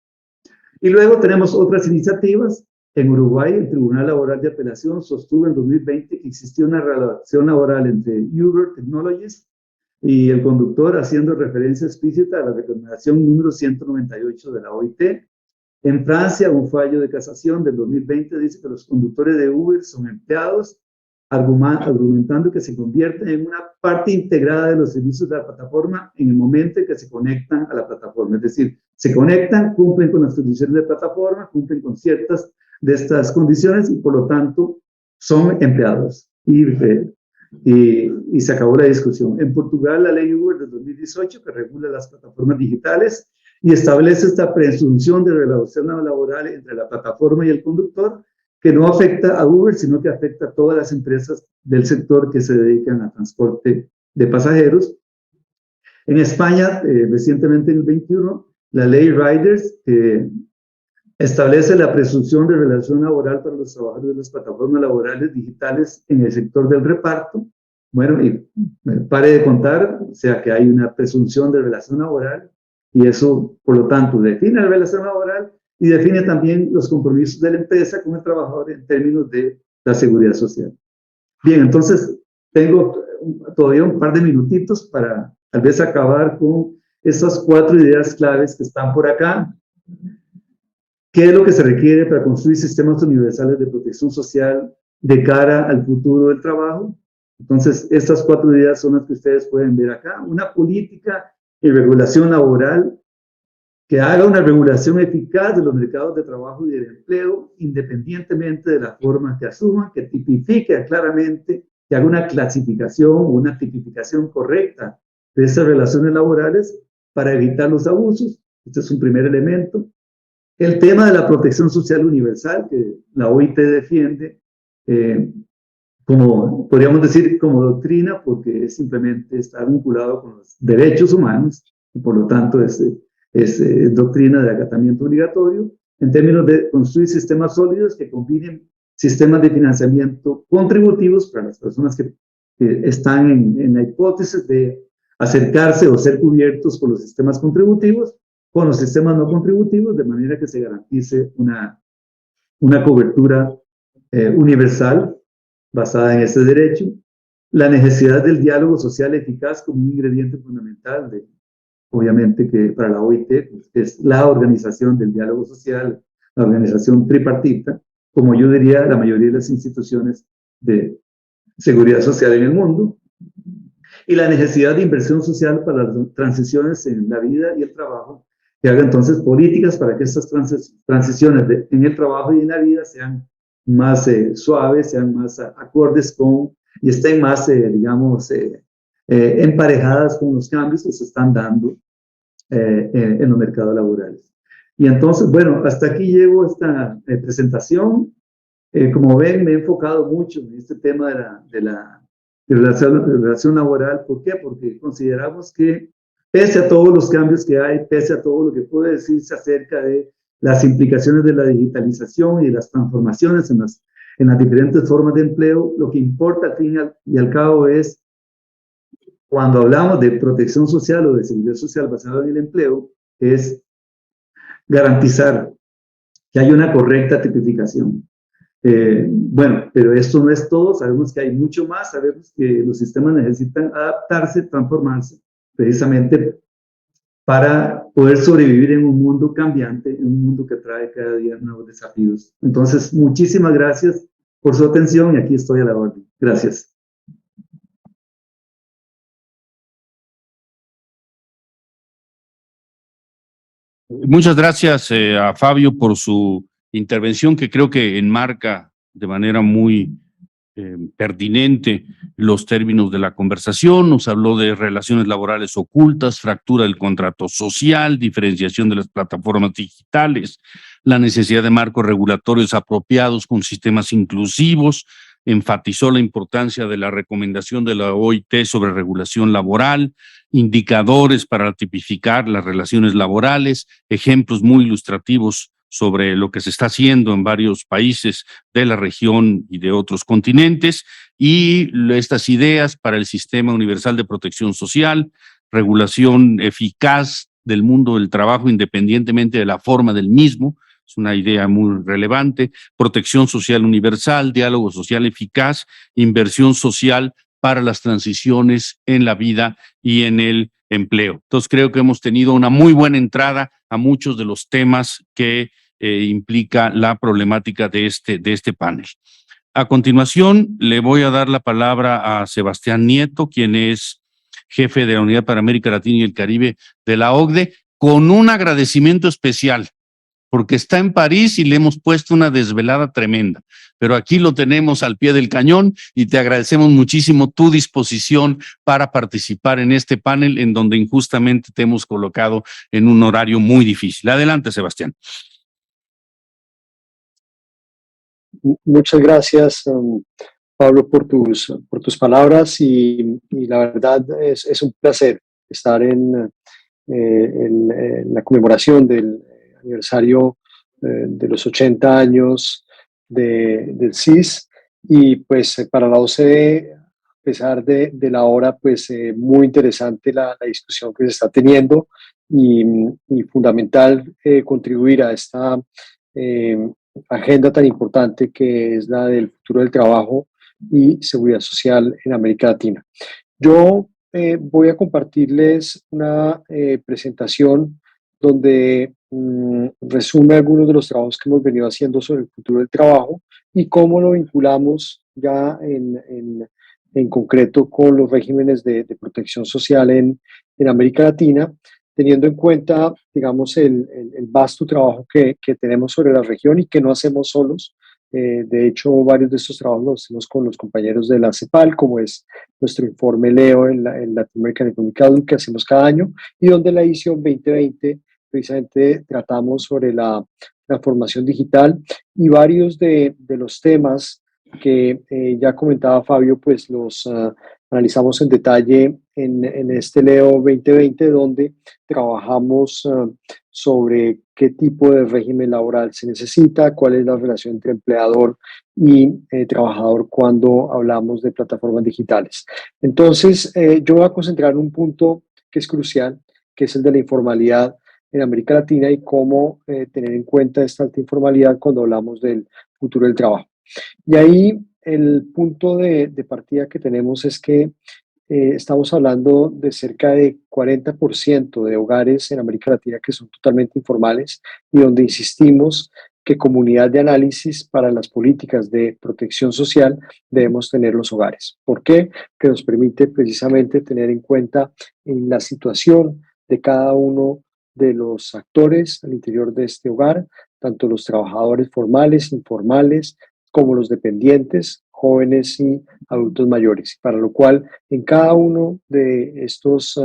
Y luego tenemos otras iniciativas. En Uruguay, el Tribunal Laboral de Apelación sostuvo en 2020 que existía una relación laboral entre Uber Technologies y el conductor, haciendo referencia explícita a la recomendación número 198 de la OIT. En Francia, un fallo de casación del 2020 dice que los conductores de Uber son empleados, argumentando que se convierten en una parte integrada de los servicios de la plataforma en el momento en que se conectan a la plataforma. Es decir, se conectan, cumplen con las condiciones de plataforma, cumplen con ciertas de estas condiciones y por lo tanto son empleados. Y se acabó la discusión. En Portugal, la ley Uber del 2018, que regula las plataformas digitales y establece esta presunción de relación laboral entre la plataforma y el conductor, que no afecta a Uber, sino que afecta a todas las empresas del sector que se dedican al transporte de pasajeros. En España, recientemente en el 21, la ley Riders establece la presunción de relación laboral para los trabajadores de las plataformas laborales digitales en el sector del reparto. Bueno, y pare de contar, o sea que hay una presunción de relación laboral y eso, por lo tanto, define la relación laboral y define también los compromisos de la empresa con el trabajador en términos de la seguridad social. Bien, entonces tengo todavía un par de minutitos para tal vez acabar con esas 4 ideas claves que están por acá. ¿Qué es lo que se requiere para construir sistemas universales de protección social de cara al futuro del trabajo? Entonces, estas 4 ideas son las que ustedes pueden ver acá. Una política y regulación laboral que haga una regulación eficaz de los mercados de trabajo y del empleo, independientemente de la forma que asuman, que tipifique claramente, que haga una clasificación o una tipificación correcta de esas relaciones laborales para evitar los abusos. Este es un primer elemento. El tema de la protección social universal, que la OIT defiende, como podríamos decir como doctrina, porque simplemente está vinculado con los derechos humanos, y por lo tanto es doctrina de acatamiento obligatorio, en términos de construir sistemas sólidos que combinen sistemas de financiamiento contributivos para las personas que están en la hipótesis de acercarse o ser cubiertos por los sistemas contributivos con los sistemas no contributivos, de manera que se garantice una cobertura universal basada en este derecho. La necesidad del diálogo social eficaz como un ingrediente fundamental, obviamente que para la OIT pues, es la organización del diálogo social, la organización tripartita, como yo diría la mayoría de las instituciones de seguridad social en el mundo. Y la necesidad de inversión social para las transiciones en la vida y el trabajo, que haga entonces políticas para que estas transiciones en el trabajo y en la vida sean más suaves, sean más acordes con y estén más, digamos, emparejadas con los cambios que se están dando en los mercados laborales. Y entonces, bueno, hasta aquí llego esta presentación. Como ven, me he enfocado mucho en este tema de la relación laboral. ¿Por qué? Porque consideramos que pese a todos los cambios que hay, pese a todo lo que puede decirse acerca de las implicaciones de la digitalización y las transformaciones en las diferentes formas de empleo, lo que importa al fin y al cabo es, cuando hablamos de protección social o de seguridad social basada en el empleo, es garantizar que hay una correcta tipificación. Bueno, pero esto no es todo, sabemos que hay mucho más, sabemos que los sistemas necesitan adaptarse, transformarse, precisamente para poder sobrevivir en un mundo cambiante, en un mundo que trae cada día nuevos desafíos. Entonces, muchísimas gracias por su atención y aquí estoy a la orden. Gracias. Muchas gracias a Fabio por su intervención, que creo que enmarca de manera muy pertinente los términos de la conversación. Nos habló de relaciones laborales ocultas, fractura del contrato social, diferenciación de las plataformas digitales, la necesidad de marcos regulatorios apropiados con sistemas inclusivos. Enfatizó la importancia de la recomendación de la OIT sobre regulación laboral, indicadores para tipificar las relaciones laborales, ejemplos muy ilustrativos sobre lo que se está haciendo en varios países de la región y de otros continentes, y estas ideas para el Sistema Universal de Protección Social, regulación eficaz del mundo del trabajo independientemente de la forma del mismo. Es una idea muy relevante. Protección social universal, diálogo social eficaz, inversión social para las transiciones en la vida y en el empleo. Entonces creo que hemos tenido una muy buena entrada a muchos de los temas que implica la problemática de este panel. A continuación, le voy a dar la palabra a Sebastián Nieto, quien es jefe de la Unidad para América Latina y el Caribe de la OCDE, con un agradecimiento especial, porque está en París y le hemos puesto una desvelada tremenda, pero aquí lo tenemos al pie del cañón y te agradecemos muchísimo tu disposición para participar en este panel en donde injustamente te hemos colocado en un horario muy difícil. Adelante, Sebastián. Muchas gracias, Pablo, por tus palabras y la verdad es un placer estar en la conmemoración del aniversario de los 80 años del CIS y pues para la OCDE, a pesar de la hora, pues muy interesante la discusión que se está teniendo y fundamental contribuir a esta agenda tan importante que es la del futuro del trabajo y seguridad social en América Latina. Yo voy a compartirles una presentación donde resume algunos de los trabajos que hemos venido haciendo sobre el futuro del trabajo y cómo lo vinculamos ya en concreto con los regímenes de protección social en América Latina, teniendo en cuenta, digamos, el vasto trabajo que tenemos sobre la región y que no hacemos solos. De hecho, varios de estos trabajos los hacemos con los compañeros de la CEPAL, como es nuestro informe Leo en Latin American Economic Outlook que hacemos cada año, y donde la edición 2020 precisamente tratamos sobre la transformación digital y varios de los temas que ya comentaba Fabio, pues los analizamos en detalle en este Leo 2020, donde trabajamos sobre qué tipo de régimen laboral se necesita, cuál es la relación entre empleador y trabajador cuando hablamos de plataformas digitales. Entonces, yo voy a concentrar en un punto que es crucial, que es el de la informalidad en América Latina y cómo tener en cuenta esta alta informalidad cuando hablamos del futuro del trabajo. Y ahí el punto de partida que tenemos es que estamos hablando de cerca de 40% de hogares en América Latina que son totalmente informales y donde insistimos que como unidad de análisis para las políticas de protección social debemos tener los hogares. ¿Por qué? Que nos permite precisamente tener en cuenta en la situación de cada uno de los actores al interior de este hogar, tanto los trabajadores formales, informales, como los dependientes, jóvenes y adultos mayores, para lo cual en cada uno de estos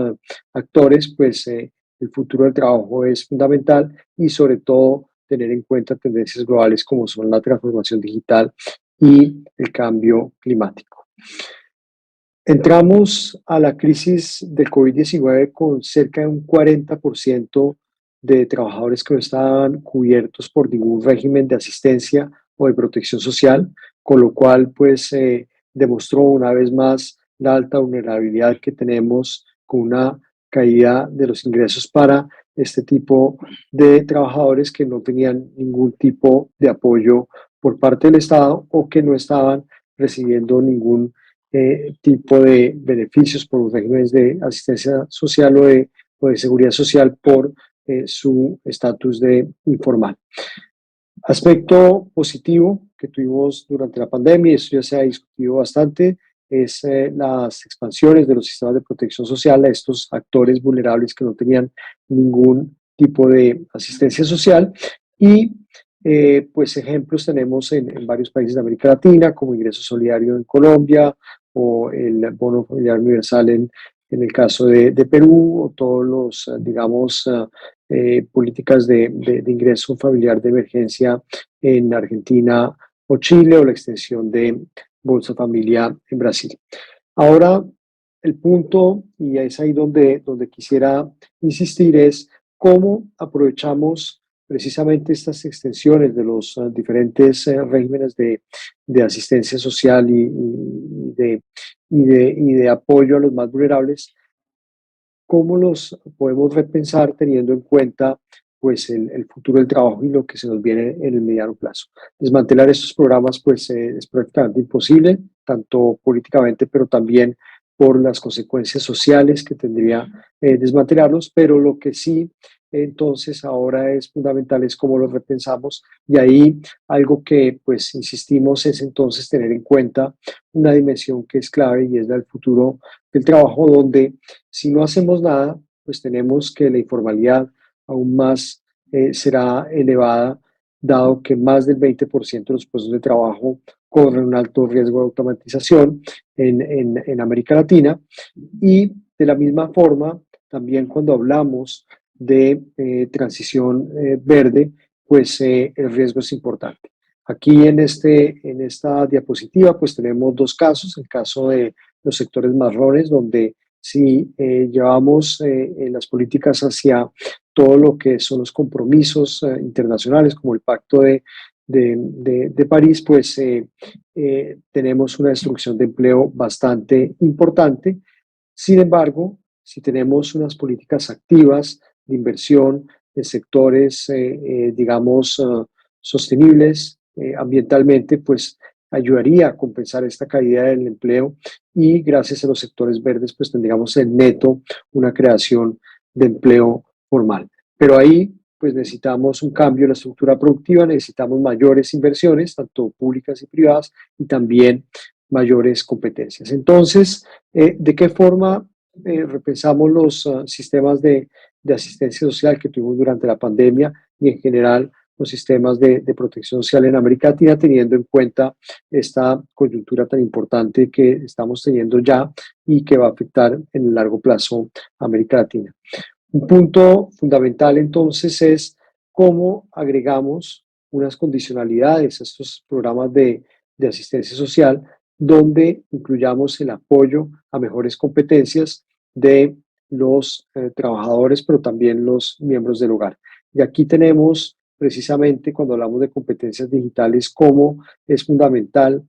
actores, pues el futuro del trabajo es fundamental y sobre todo tener en cuenta tendencias globales como son la transformación digital y el cambio climático. Entramos a la crisis del COVID-19 con cerca de un 40% de trabajadores que no estaban cubiertos por ningún régimen de asistencia o de protección social, con lo cual pues demostró una vez más la alta vulnerabilidad que tenemos con una caída de los ingresos para este tipo de trabajadores que no tenían ningún tipo de apoyo por parte del Estado o que no estaban recibiendo ningún tipo de beneficios por los regímenes de asistencia social o de seguridad social por su estatus de informal. Aspecto positivo que tuvimos durante la pandemia, y eso ya se ha discutido bastante, es las expansiones de los sistemas de protección social a estos actores vulnerables que no tenían ningún tipo de asistencia social y pues ejemplos tenemos en varios países de América Latina, como Ingreso Solidario en Colombia o el Bono Familiar Universal en el caso de Perú, o todos los, digamos, políticas de ingreso familiar de emergencia en Argentina o Chile, o la extensión de Bolsa Familia en Brasil. Ahora, el punto, y es ahí donde quisiera insistir, es cómo aprovechamos precisamente estas extensiones de los diferentes regímenes de asistencia social y de apoyo a los más vulnerables, cómo los podemos repensar teniendo en cuenta pues el futuro del trabajo y lo que se nos viene en el mediano plazo. Desmantelar estos programas pues es prácticamente imposible, tanto políticamente, pero también por las consecuencias sociales que tendría desmantelarlos, pero lo que sí entonces ahora es fundamental es cómo los repensamos, y ahí algo que pues insistimos es entonces tener en cuenta una dimensión que es clave y es la del futuro del trabajo, donde si no hacemos nada pues tenemos que la informalidad aún más será elevada, dado que más del 20% de los puestos de trabajo corren un alto riesgo de automatización en América Latina. Y de la misma forma, también cuando hablamos de transición verde, pues el riesgo es importante. Aquí en esta diapositiva pues tenemos dos casos, el caso de los sectores marrones, donde si llevamos las políticas hacia todo lo que son los compromisos internacionales, como el Pacto de París, pues tenemos una destrucción de empleo bastante importante. Sin embargo, si tenemos unas políticas activas de inversión en sectores, digamos, sostenibles ambientalmente, pues ayudaría a compensar esta caída del empleo y gracias a los sectores verdes pues tendríamos en neto una creación de empleo formal. Pero ahí pues necesitamos un cambio en la estructura productiva, necesitamos mayores inversiones, tanto públicas y privadas, y también mayores competencias. Entonces, ¿de qué forma repensamos los sistemas de asistencia social que tuvimos durante la pandemia y en general los sistemas de protección social en América Latina, teniendo en cuenta esta coyuntura tan importante que estamos teniendo ya y que va a afectar en el largo plazo a América Latina? Un punto fundamental entonces es cómo agregamos unas condicionalidades a estos programas de asistencia social donde incluyamos el apoyo a mejores competencias de los trabajadores, pero también los miembros del hogar. Y aquí tenemos precisamente cuando hablamos de competencias digitales, cómo es fundamental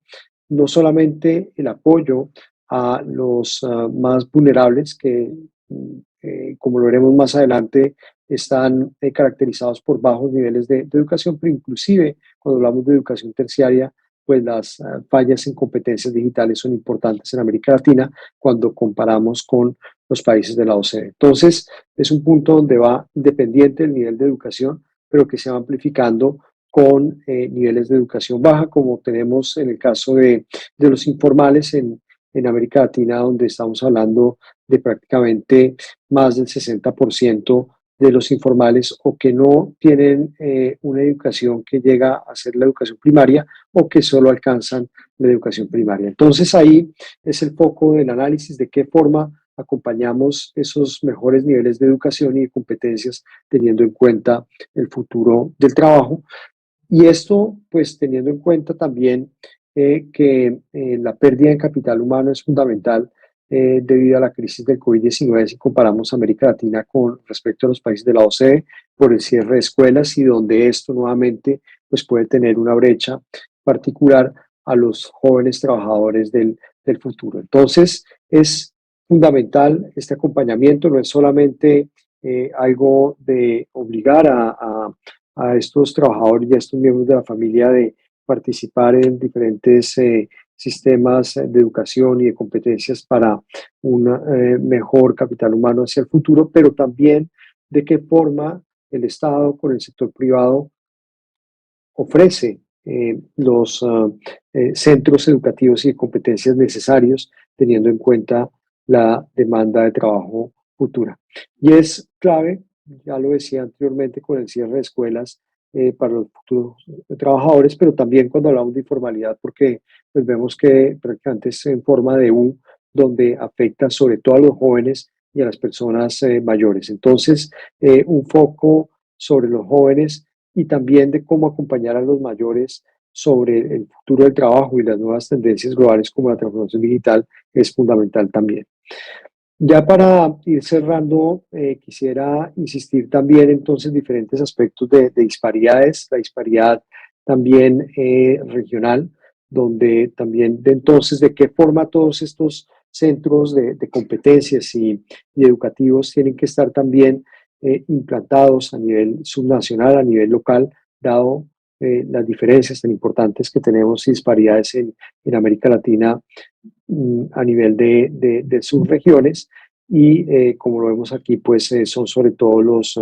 no solamente el apoyo a los más vulnerables que como lo veremos más adelante, están caracterizados por bajos niveles de educación, pero inclusive cuando hablamos de educación terciaria, pues las fallas en competencias digitales son importantes en América Latina cuando comparamos con los países de la OCDE. Entonces, es un punto donde va independiente el nivel de educación, pero que se va amplificando con niveles de educación baja, como tenemos en el caso de los informales en América Latina, donde estamos hablando de prácticamente más del 60% de los informales o que no tienen una educación que llega a ser la educación primaria o que solo alcanzan la educación primaria. Entonces ahí es el foco del análisis de qué forma acompañamos esos mejores niveles de educación y de competencias teniendo en cuenta el futuro del trabajo. Y esto, pues teniendo en cuenta también que la pérdida de capital humano es fundamental debido a la crisis del COVID-19 si comparamos América Latina con respecto a los países de la OCDE por el cierre de escuelas y donde esto nuevamente pues puede tener una brecha particular a los jóvenes trabajadores del futuro. Entonces es fundamental este acompañamiento, no es solamente algo de obligar a estos trabajadores y a estos miembros de la familia de participar en diferentes sistemas de educación y de competencias para un mejor capital humano hacia el futuro, pero también de qué forma el Estado con el sector privado ofrece los centros educativos y de competencias necesarios teniendo en cuenta la demanda de trabajo futura. Y es clave, ya lo decía anteriormente, con el cierre de escuelas para los futuros trabajadores, pero también cuando hablamos de informalidad, porque pues vemos que prácticamente es en forma de U, donde afecta sobre todo a los jóvenes y a las personas mayores. Entonces, un foco sobre los jóvenes y también de cómo acompañar a los mayores sobre el futuro del trabajo y las nuevas tendencias globales como la transformación digital es fundamental también. Ya para ir cerrando, quisiera insistir también entonces en diferentes aspectos de disparidades, la disparidad también regional, donde también de entonces de qué forma todos estos centros de competencias y educativos tienen que estar también implantados a nivel subnacional, a nivel local, dado las diferencias tan importantes que tenemos y disparidades en América Latina a nivel de sus regiones y como lo vemos aquí, pues son sobre todo los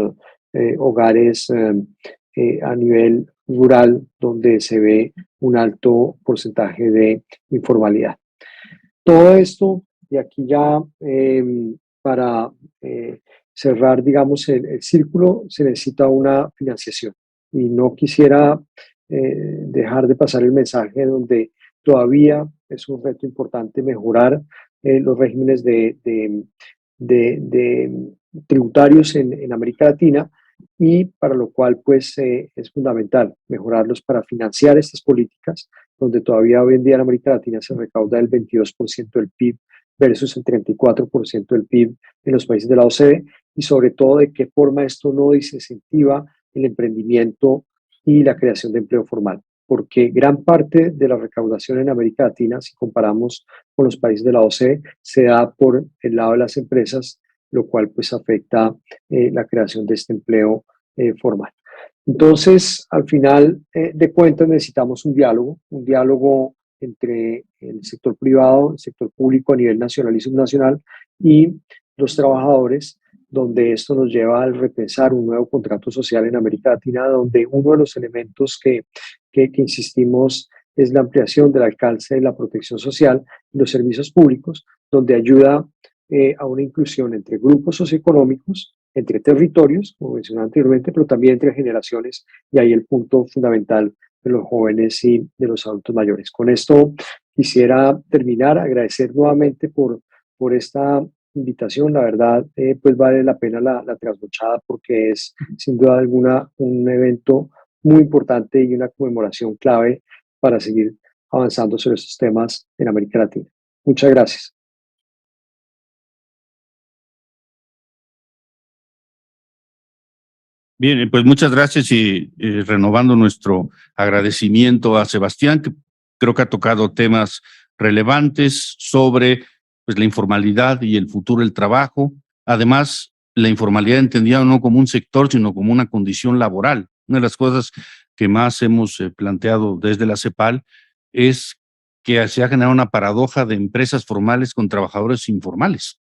hogares a nivel rural donde se ve un alto porcentaje de informalidad. Todo esto, y aquí ya para cerrar, digamos, el círculo, se necesita una financiación. Y no quisiera dejar de pasar el mensaje donde todavía es un reto importante mejorar los regímenes de tributarios en América Latina y para lo cual pues es fundamental mejorarlos para financiar estas políticas donde todavía hoy en día en América Latina se recauda el 22% del PIB versus el 34% del PIB en los países de la OCDE y sobre todo de qué forma esto no desincentiva el emprendimiento y la creación de empleo formal, porque gran parte de la recaudación en América Latina, si comparamos con los países de la OCDE, se da por el lado de las empresas, lo cual pues afecta la creación de este empleo formal. Entonces, al final de cuentas necesitamos un diálogo entre el sector privado, el sector público a nivel nacional y subnacional y los trabajadores, donde esto nos lleva al repensar un nuevo contrato social en América Latina, donde uno de los elementos que insistimos es la ampliación del alcance de la protección social y los servicios públicos, donde ayuda a una inclusión entre grupos socioeconómicos, entre territorios, como mencioné anteriormente, pero también entre generaciones, y ahí el punto fundamental de los jóvenes y de los adultos mayores. Con esto quisiera terminar, agradecer nuevamente por esta invitación. La verdad, pues vale la pena la trasnochada, porque es sin duda alguna un evento muy importante y una conmemoración clave para seguir avanzando sobre estos temas en América Latina. Muchas gracias. Bien, pues muchas gracias y renovando nuestro agradecimiento a Sebastián, que creo que ha tocado temas relevantes sobre pues, la informalidad y el futuro del trabajo. Además, la informalidad entendida no como un sector, sino como una condición laboral. Una de las cosas que más hemos planteado desde la CEPAL es que se ha generado una paradoja de empresas formales con trabajadores informales,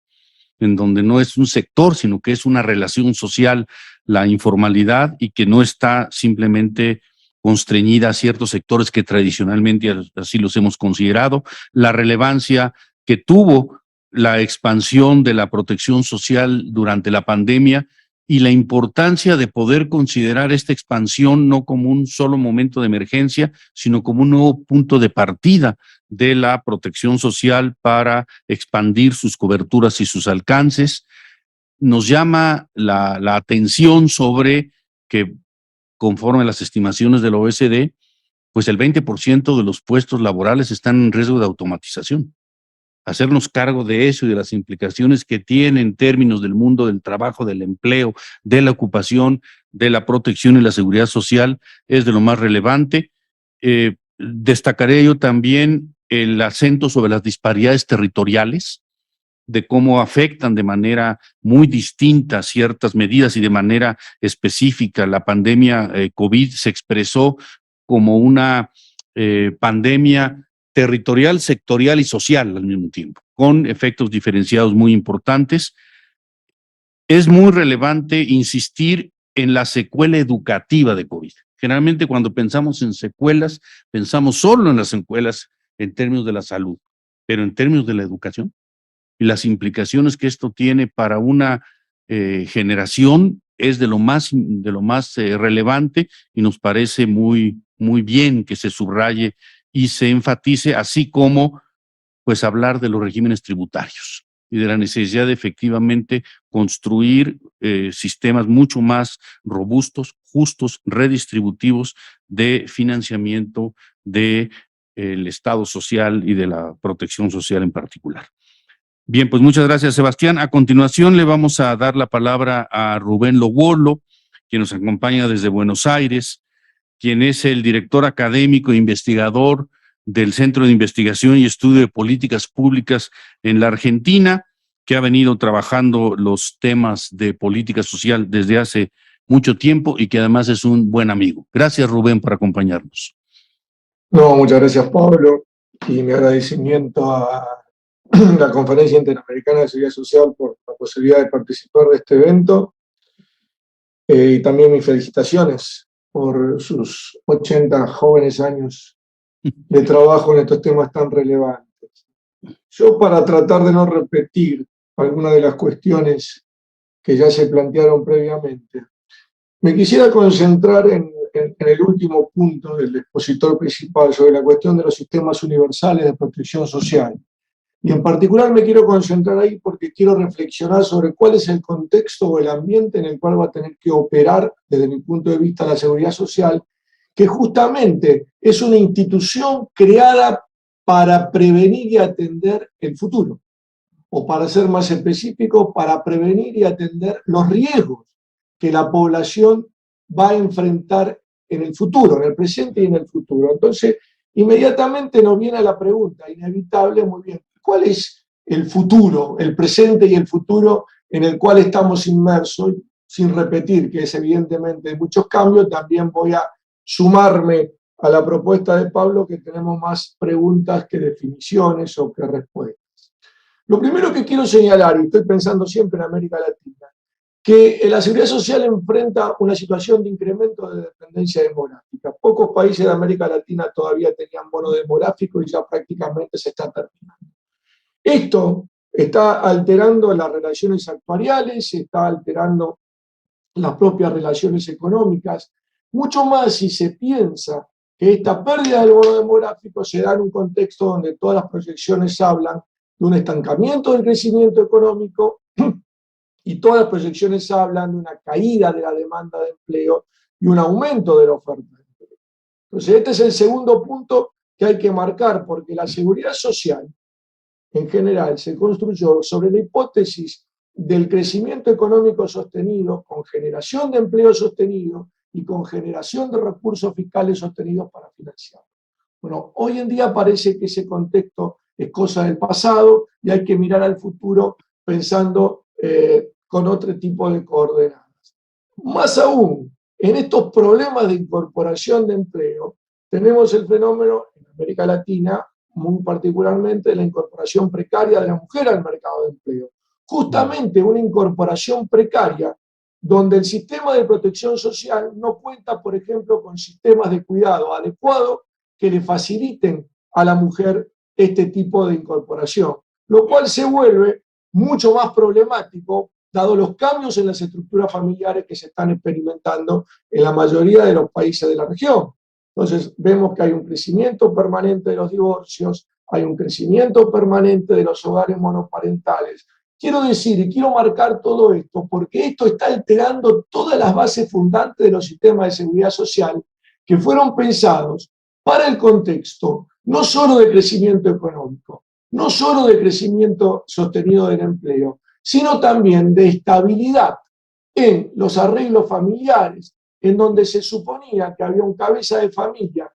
en donde no es un sector, sino que es una relación social, la informalidad, y que no está simplemente constreñida a ciertos sectores que tradicionalmente así los hemos considerado. La relevancia que tuvo la expansión de la protección social durante la pandemia y la importancia de poder considerar esta expansión no como un solo momento de emergencia, sino como un nuevo punto de partida de la protección social para expandir sus coberturas y sus alcances. Nos llama la atención sobre que, conforme a las estimaciones de la OECD, pues el 20% de los puestos laborales están en riesgo de automatización. Hacernos cargo de eso y de las implicaciones que tiene en términos del mundo del trabajo, del empleo, de la ocupación, de la protección y la seguridad social es de lo más relevante. Destacaré yo también el acento sobre las disparidades territoriales, de cómo afectan de manera muy distinta ciertas medidas y de manera específica. La pandemia COVID se expresó como una pandemia territorial, sectorial y social al mismo tiempo, con efectos diferenciados muy importantes. Es muy relevante insistir en la secuela educativa de COVID. Generalmente cuando pensamos en secuelas, pensamos solo en las secuelas en términos de la salud, pero en términos de la educación y las implicaciones que esto tiene para una generación es de lo más relevante, y nos parece muy bien que se subraye y se enfatice, así como pues hablar de los regímenes tributarios y de la necesidad de efectivamente construir sistemas mucho más robustos, justos, redistributivos de financiamiento del Estado social y de la protección social en particular. Bien, pues muchas gracias, Sebastián. A continuación le vamos a dar la palabra a Rubén Lobolo, quien nos acompaña desde Buenos Aires, quien es el director académico e investigador del Centro de Investigación y Estudio de Políticas Públicas en la Argentina, que ha venido trabajando los temas de política social desde hace mucho tiempo y que además es un buen amigo. Gracias, Rubén, por acompañarnos. No, muchas gracias, Pablo, y mi agradecimiento a la Conferencia Interamericana de Seguridad Social por la posibilidad de participar de este evento, y también mis felicitaciones por sus 80 jóvenes años de trabajo en estos temas tan relevantes. Yo, para tratar de no repetir algunas de las cuestiones que ya se plantearon previamente, me quisiera concentrar en el último punto del expositor principal sobre la cuestión de los sistemas universales de protección social. Y en particular me quiero concentrar ahí porque quiero reflexionar sobre cuál es el contexto o el ambiente en el cual va a tener que operar, desde mi punto de vista, la seguridad social, que justamente es una institución creada para prevenir y atender el futuro, o para ser más específico, para prevenir y atender los riesgos que la población va a enfrentar en el futuro, en el presente y en el futuro. Entonces, inmediatamente nos viene la pregunta inevitable, muy bien, ¿cuál es el futuro, el presente y el futuro en el cual estamos inmersos? Sin repetir que es evidentemente muchos cambios, también voy a sumarme a la propuesta de Pablo, que tenemos más preguntas que definiciones o que respuestas. Lo primero que quiero señalar, y estoy pensando siempre en América Latina, que la seguridad social enfrenta una situación de incremento de dependencia demográfica. Pocos países de América Latina todavía tenían bono demográfico y ya prácticamente se está terminando. Esto está alterando las relaciones actuariales, está alterando las propias relaciones económicas, mucho más si se piensa que esta pérdida del bono demográfico se da en un contexto donde todas las proyecciones hablan de un estancamiento del crecimiento económico y todas las proyecciones hablan de una caída de la demanda de empleo y un aumento de la oferta de empleo. Entonces, este es el segundo punto que hay que marcar, porque la seguridad social, en general, se construyó sobre la hipótesis del crecimiento económico sostenido, con generación de empleo sostenido y con generación de recursos fiscales sostenidos para financiarlo. Bueno, hoy en día parece que ese contexto es cosa del pasado y hay que mirar al futuro pensando con otro tipo de coordenadas. Más aún, en estos problemas de incorporación de empleo, tenemos el fenómeno en América Latina, muy particularmente, de la incorporación precaria de la mujer al mercado de empleo. Justamente una incorporación precaria donde el sistema de protección social no cuenta, por ejemplo, con sistemas de cuidado adecuados que le faciliten a la mujer este tipo de incorporación, lo cual se vuelve mucho más problemático dado los cambios en las estructuras familiares que se están experimentando en la mayoría de los países de la región. Entonces vemos que hay un crecimiento permanente de los divorcios, hay un crecimiento permanente de los hogares monoparentales. Quiero decir, y quiero marcar todo esto, porque esto está alterando todas las bases fundantes de los sistemas de seguridad social que fueron pensados para el contexto no solo de crecimiento económico, no solo de crecimiento sostenido del empleo, sino también de estabilidad en los arreglos familiares, en donde se suponía que había un cabeza de familia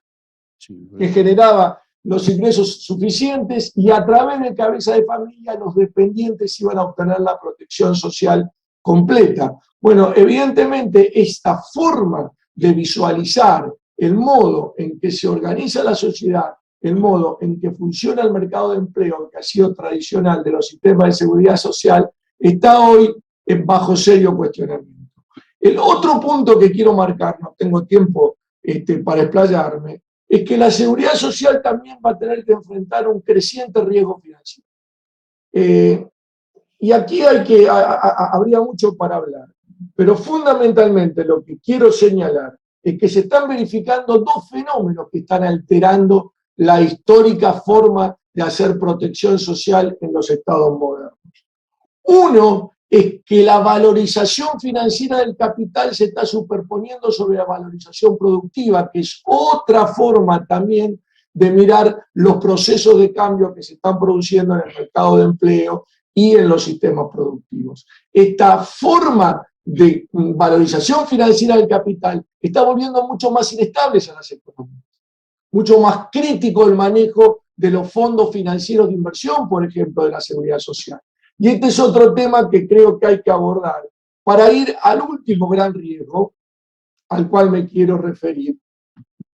que generaba los ingresos suficientes y a través de cabeza de familia los dependientes iban a obtener la protección social completa. Bueno, evidentemente esta forma de visualizar el modo en que se organiza la sociedad, el modo en que funciona el mercado de empleo, que ha sido tradicional de los sistemas de seguridad social, está hoy bajo serio cuestionamiento. El otro punto que quiero marcar, no tengo tiempo para explayarme, es que la seguridad social también va a tener que enfrentar un creciente riesgo financiero. Y aquí habría mucho para hablar, pero fundamentalmente lo que quiero señalar es que se están verificando dos fenómenos que están alterando la histórica forma de hacer protección social en los estados modernos. Uno es que la valorización financiera del capital se está superponiendo sobre la valorización productiva, que es otra forma también de mirar los procesos de cambio que se están produciendo en el mercado de empleo y en los sistemas productivos. Esta forma de valorización financiera del capital está volviendo mucho más inestables a las economías, mucho más crítico el manejo de los fondos financieros de inversión, por ejemplo, de la seguridad social. Y este es otro tema que creo que hay que abordar para ir al último gran riesgo al cual me quiero referir,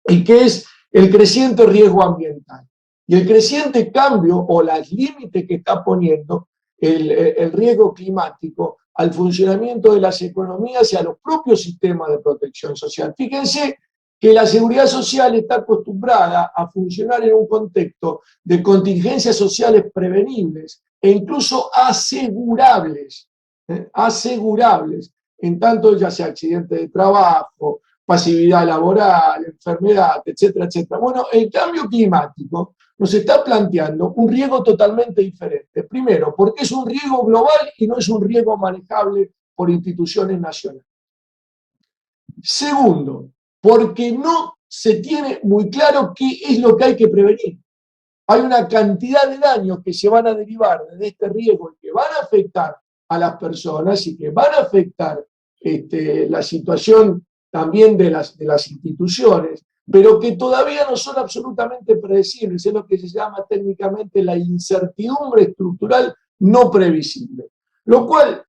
y que es el creciente riesgo ambiental. Y el creciente cambio o los límites que está poniendo el riesgo climático al funcionamiento de las economías y a los propios sistemas de protección social. Fíjense que la seguridad social está acostumbrada a funcionar en un contexto de contingencias sociales prevenibles e incluso asegurables, en tanto ya sea accidente de trabajo, pasividad laboral, enfermedad, etcétera, etcétera. Bueno, el cambio climático nos está planteando un riesgo totalmente diferente. Primero, porque es un riesgo global y no es un riesgo manejable por instituciones nacionales. Segundo, porque no se tiene muy claro qué es lo que hay que prevenir. Hay una cantidad de daños que se van a derivar de este riesgo y que van a afectar a las personas y que van a afectar la situación también de las instituciones, pero que todavía no son absolutamente predecibles. Es lo que se llama técnicamente la incertidumbre estructural no previsible. Lo cual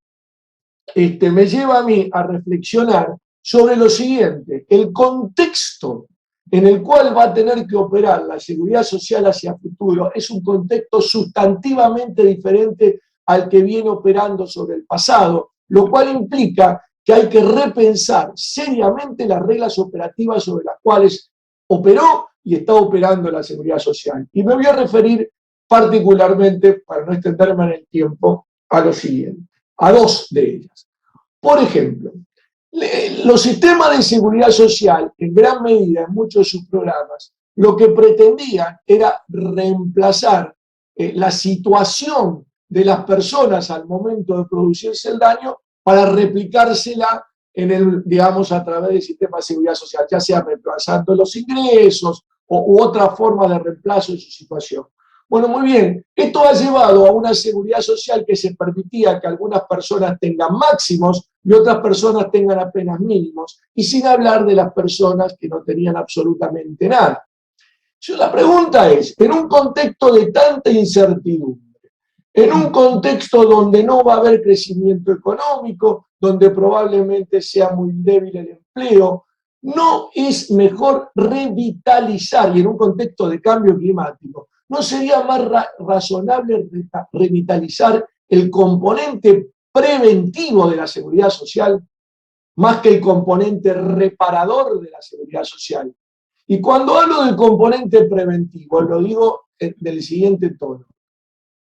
me lleva a mí a reflexionar sobre lo siguiente: el contexto en el cual va a tener que operar la seguridad social hacia futuro es un contexto sustantivamente diferente al que viene operando sobre el pasado, lo cual implica que hay que repensar seriamente las reglas operativas sobre las cuales operó y está operando la seguridad social. Y me voy a referir particularmente, para no extenderme en el tiempo, a lo siguiente, a dos de ellas. Por ejemplo, los sistemas de seguridad social, en gran medida, en muchos de sus programas, lo que pretendían era reemplazar la situación de las personas al momento de producirse el daño para replicársela en el, digamos, a través del sistema de seguridad social, ya sea reemplazando los ingresos u otra forma de reemplazo de su situación. Bueno, muy bien, esto ha llevado a una seguridad social que se permitía que algunas personas tengan máximos y otras personas tengan apenas mínimos, y sin hablar de las personas que no tenían absolutamente nada. La pregunta es, en un contexto de tanta incertidumbre, en un contexto donde no va a haber crecimiento económico, donde probablemente sea muy débil el empleo, ¿no es mejor revitalizar, y en un contexto de cambio climático, no sería más razonable revitalizar el componente preventivo de la seguridad social más que el componente reparador de la seguridad social? Y cuando hablo del componente preventivo, lo digo del siguiente tono.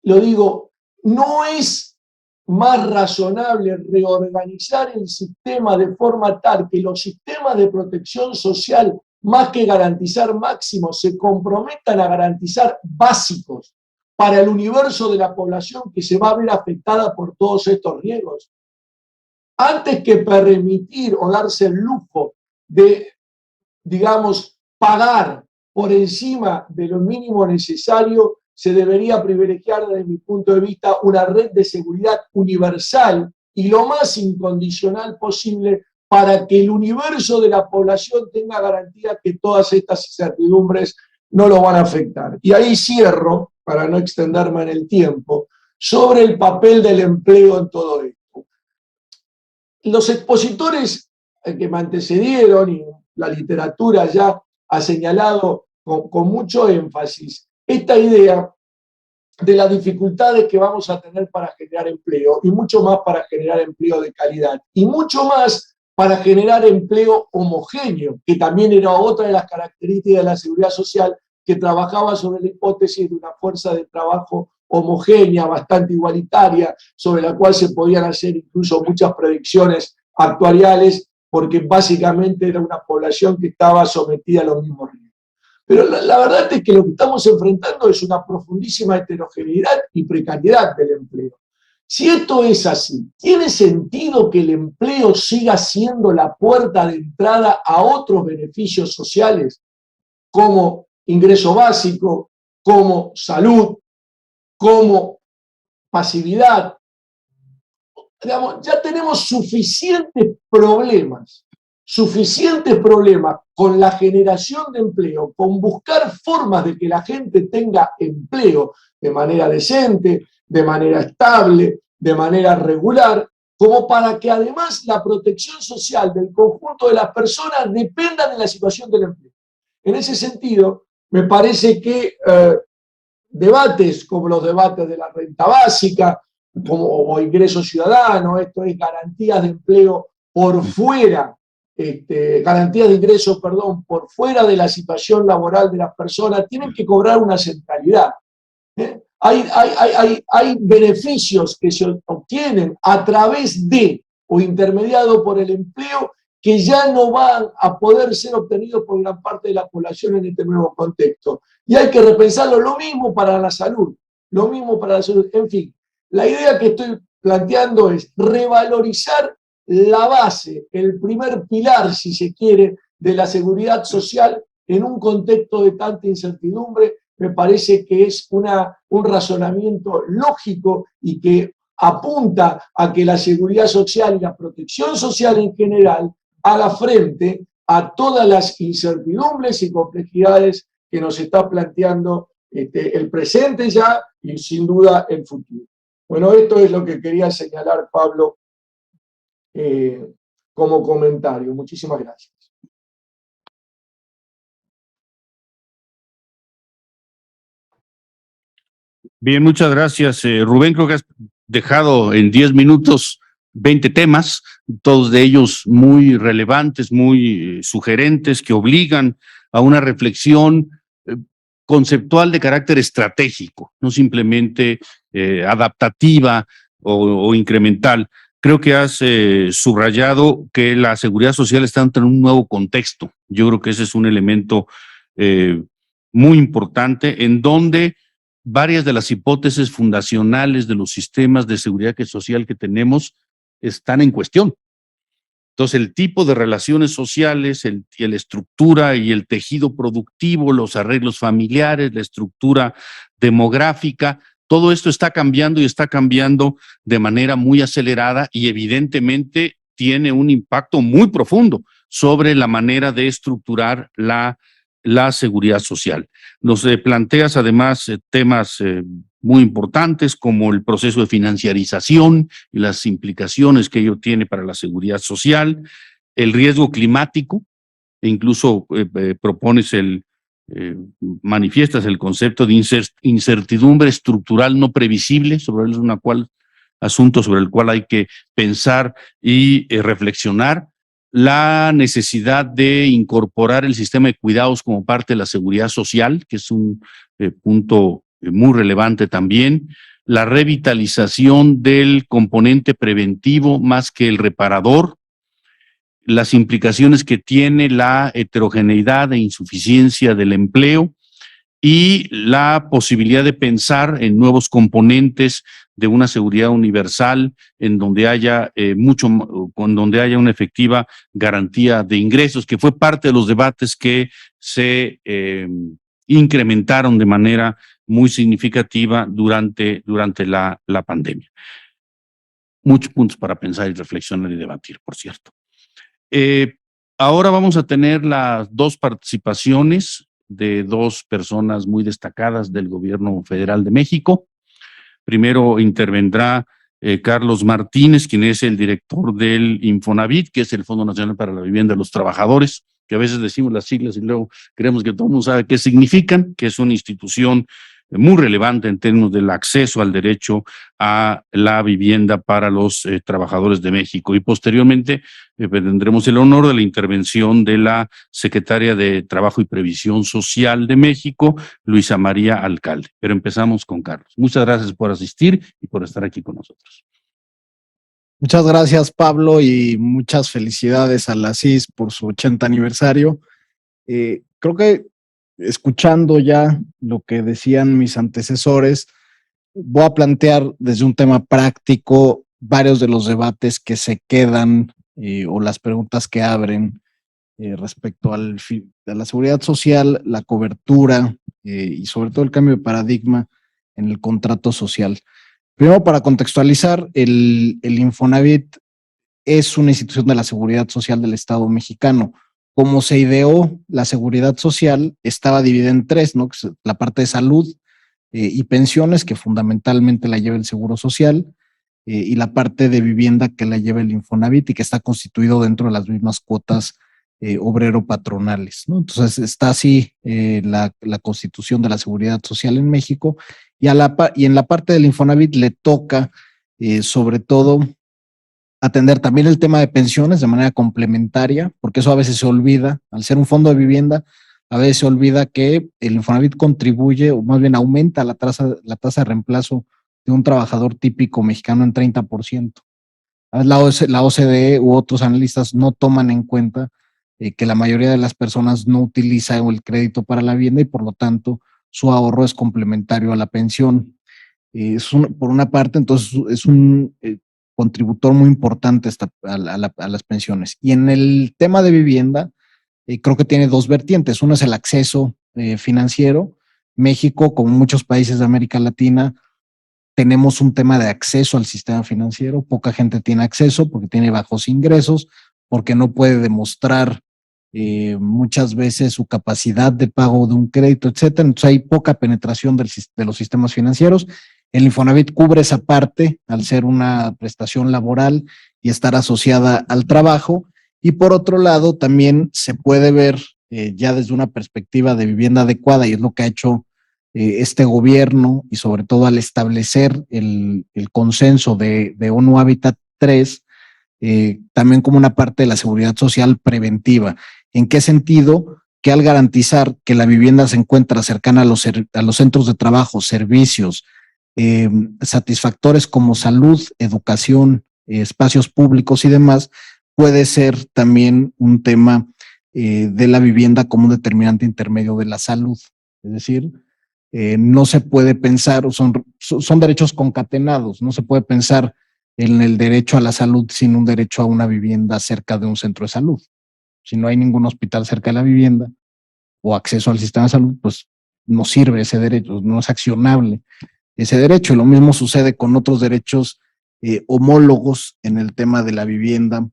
Lo digo, no es más razonable reorganizar el sistema de forma tal que los sistemas de protección social, más que garantizar máximos, se comprometan a garantizar básicos para el universo de la población que se va a ver afectada por todos estos riesgos, antes que permitir o darse el lujo de, digamos, pagar por encima de lo mínimo necesario. Se debería privilegiar, desde mi punto de vista, una red de seguridad universal y lo más incondicional posible para que el universo de la población tenga garantía que todas estas incertidumbres no lo van a afectar. Y ahí cierro, para no extenderme en el tiempo, sobre el papel del empleo en todo esto. Los expositores que me antecedieron y la literatura ya ha señalado con mucho énfasis esta idea de las dificultades que vamos a tener para generar empleo, y mucho más para generar empleo de calidad, y mucho más para generar empleo homogéneo, que también era otra de las características de la seguridad social, que trabajaba sobre la hipótesis de una fuerza de trabajo homogénea, bastante igualitaria, sobre la cual se podían hacer incluso muchas predicciones actuariales, porque básicamente era una población que estaba sometida a los mismos riesgos. Pero la verdad es que lo que estamos enfrentando es una profundísima heterogeneidad y precariedad del empleo. Si esto es así, ¿tiene sentido que el empleo siga siendo la puerta de entrada a otros beneficios sociales, como ingreso básico, como salud, como pasividad? Digamos, ya tenemos suficientes problemas con la generación de empleo, con buscar formas de que la gente tenga empleo de manera decente, de manera estable, de manera regular, como para que además la protección social del conjunto de las personas dependa de la situación del empleo. En ese sentido, me parece que debates como los debates de la renta básica, o ingreso ciudadano, esto es garantías de empleo por fuera, garantías de ingresos, perdón, por fuera de la situación laboral de las personas, tienen que cobrar una centralidad. Hay beneficios que se obtienen a través de o intermediado por el empleo que ya no van a poder ser obtenidos por gran parte de la población en este nuevo contexto. Y hay que repensarlo, lo mismo para la salud, lo mismo para la salud. En fin, la idea que estoy planteando es revalorizar la base, el primer pilar, si se quiere, de la seguridad social en un contexto de tanta incertidumbre. Me parece que es un razonamiento lógico y que apunta a que la seguridad social y la protección social en general haga frente a todas las incertidumbres y complejidades que nos está planteando el presente ya y sin duda el futuro. Bueno, esto es lo que quería señalar, Pablo, como comentario. Muchísimas gracias. Bien, muchas gracias, Rubén. Creo que has dejado en 10 minutos 20 temas, todos de ellos muy relevantes, muy sugerentes, que obligan a una reflexión conceptual de carácter estratégico, no simplemente adaptativa o incremental. Creo que has subrayado que la seguridad social está en un nuevo contexto. Yo creo que ese es un elemento muy importante en donde varias de las hipótesis fundacionales de los sistemas de seguridad social que tenemos están en cuestión. Entonces, el tipo de relaciones sociales, la estructura y el tejido productivo, los arreglos familiares, la estructura demográfica, todo esto está cambiando y está cambiando de manera muy acelerada y evidentemente tiene un impacto muy profundo sobre la manera de estructurar la seguridad social. Nos planteas además temas muy importantes como el proceso de financiarización y las implicaciones que ello tiene para la seguridad social, el riesgo climático, e incluso propones manifiestas el concepto de incertidumbre estructural no previsible, asunto sobre el cual hay que pensar y reflexionar. La necesidad de incorporar el sistema de cuidados como parte de la seguridad social, que es un punto muy relevante también, la revitalización del componente preventivo más que el reparador, las implicaciones que tiene la heterogeneidad e insuficiencia del empleo y la posibilidad de pensar en nuevos componentes de una seguridad universal en donde haya donde haya una efectiva garantía de ingresos, que fue parte de los debates que se incrementaron de manera muy significativa durante la pandemia. Muchos puntos para pensar y reflexionar y debatir, por cierto. Ahora vamos a tener las dos participaciones de dos personas muy destacadas del Gobierno Federal de México. Primero intervendrá Carlos Martínez, quien es el director del Infonavit, que es el Fondo Nacional para la Vivienda de los Trabajadores, que a veces decimos las siglas y luego creemos que todo el mundo sabe qué significan, que es una institución muy relevante en términos del acceso al derecho a la vivienda para los trabajadores de México. Y posteriormente tendremos el honor de la intervención de la secretaria de Trabajo y Previsión Social de México, Luisa María Alcalde. Pero empezamos con Carlos. Muchas gracias por asistir y por estar aquí con nosotros. Muchas gracias, Pablo, y muchas felicidades a la CIS por su 80 aniversario. Creo que escuchando ya lo que decían mis antecesores, voy a plantear desde un tema práctico varios de los debates que se quedan o las preguntas que abren respecto a la seguridad social, la cobertura y sobre todo el cambio de paradigma en el contrato social. Primero, para contextualizar, el Infonavit es una institución de la seguridad social del Estado mexicano. Como se ideó la seguridad social, estaba dividida en tres, ¿no? La parte de salud y pensiones, que fundamentalmente la lleva el Seguro Social, y la parte de vivienda que la lleva el Infonavit y que está constituido dentro de las mismas cuotas obrero-patronales, ¿no? Entonces está así la constitución de la seguridad social en México y en la parte del Infonavit le toca sobre todo atender también el tema de pensiones de manera complementaria, porque eso a veces se olvida, al ser un fondo de vivienda, a veces se olvida que el Infonavit contribuye, o más bien aumenta la tasa de reemplazo de un trabajador típico mexicano en 30%. La OCDE u otros analistas no toman en cuenta que la mayoría de las personas no utiliza el crédito para la vivienda y por lo tanto su ahorro es complementario a la pensión. Por una parte, entonces es un contributor muy importante a las pensiones. Y en el tema de vivienda, creo que tiene dos vertientes. Uno es el acceso financiero. México, como muchos países de América Latina, tenemos un tema de acceso al sistema financiero. Poca gente tiene acceso porque tiene bajos ingresos, porque no puede demostrar muchas veces su capacidad de pago de un crédito, etcétera. Entonces hay poca penetración de los sistemas financieros. El Infonavit cubre esa parte al ser una prestación laboral y estar asociada al trabajo. Y por otro lado, también se puede ver ya desde una perspectiva de vivienda adecuada, y es lo que ha hecho este gobierno y sobre todo al establecer el consenso de ONU Hábitat 3, también como una parte de la seguridad social preventiva. ¿En qué sentido? Que al garantizar que la vivienda se encuentra cercana a los centros de trabajo, servicios, satisfactores como salud, educación, espacios públicos y demás, puede ser también un tema de la vivienda como un determinante intermedio de la salud. Es decir, no se puede pensar, son derechos concatenados, no se puede pensar en el derecho a la salud sin un derecho a una vivienda cerca de un centro de salud. Si no hay ningún hospital cerca de la vivienda o acceso al sistema de salud, pues no sirve ese derecho, no es accionable ese derecho. Y lo mismo sucede con otros derechos homólogos en el tema de la vivienda,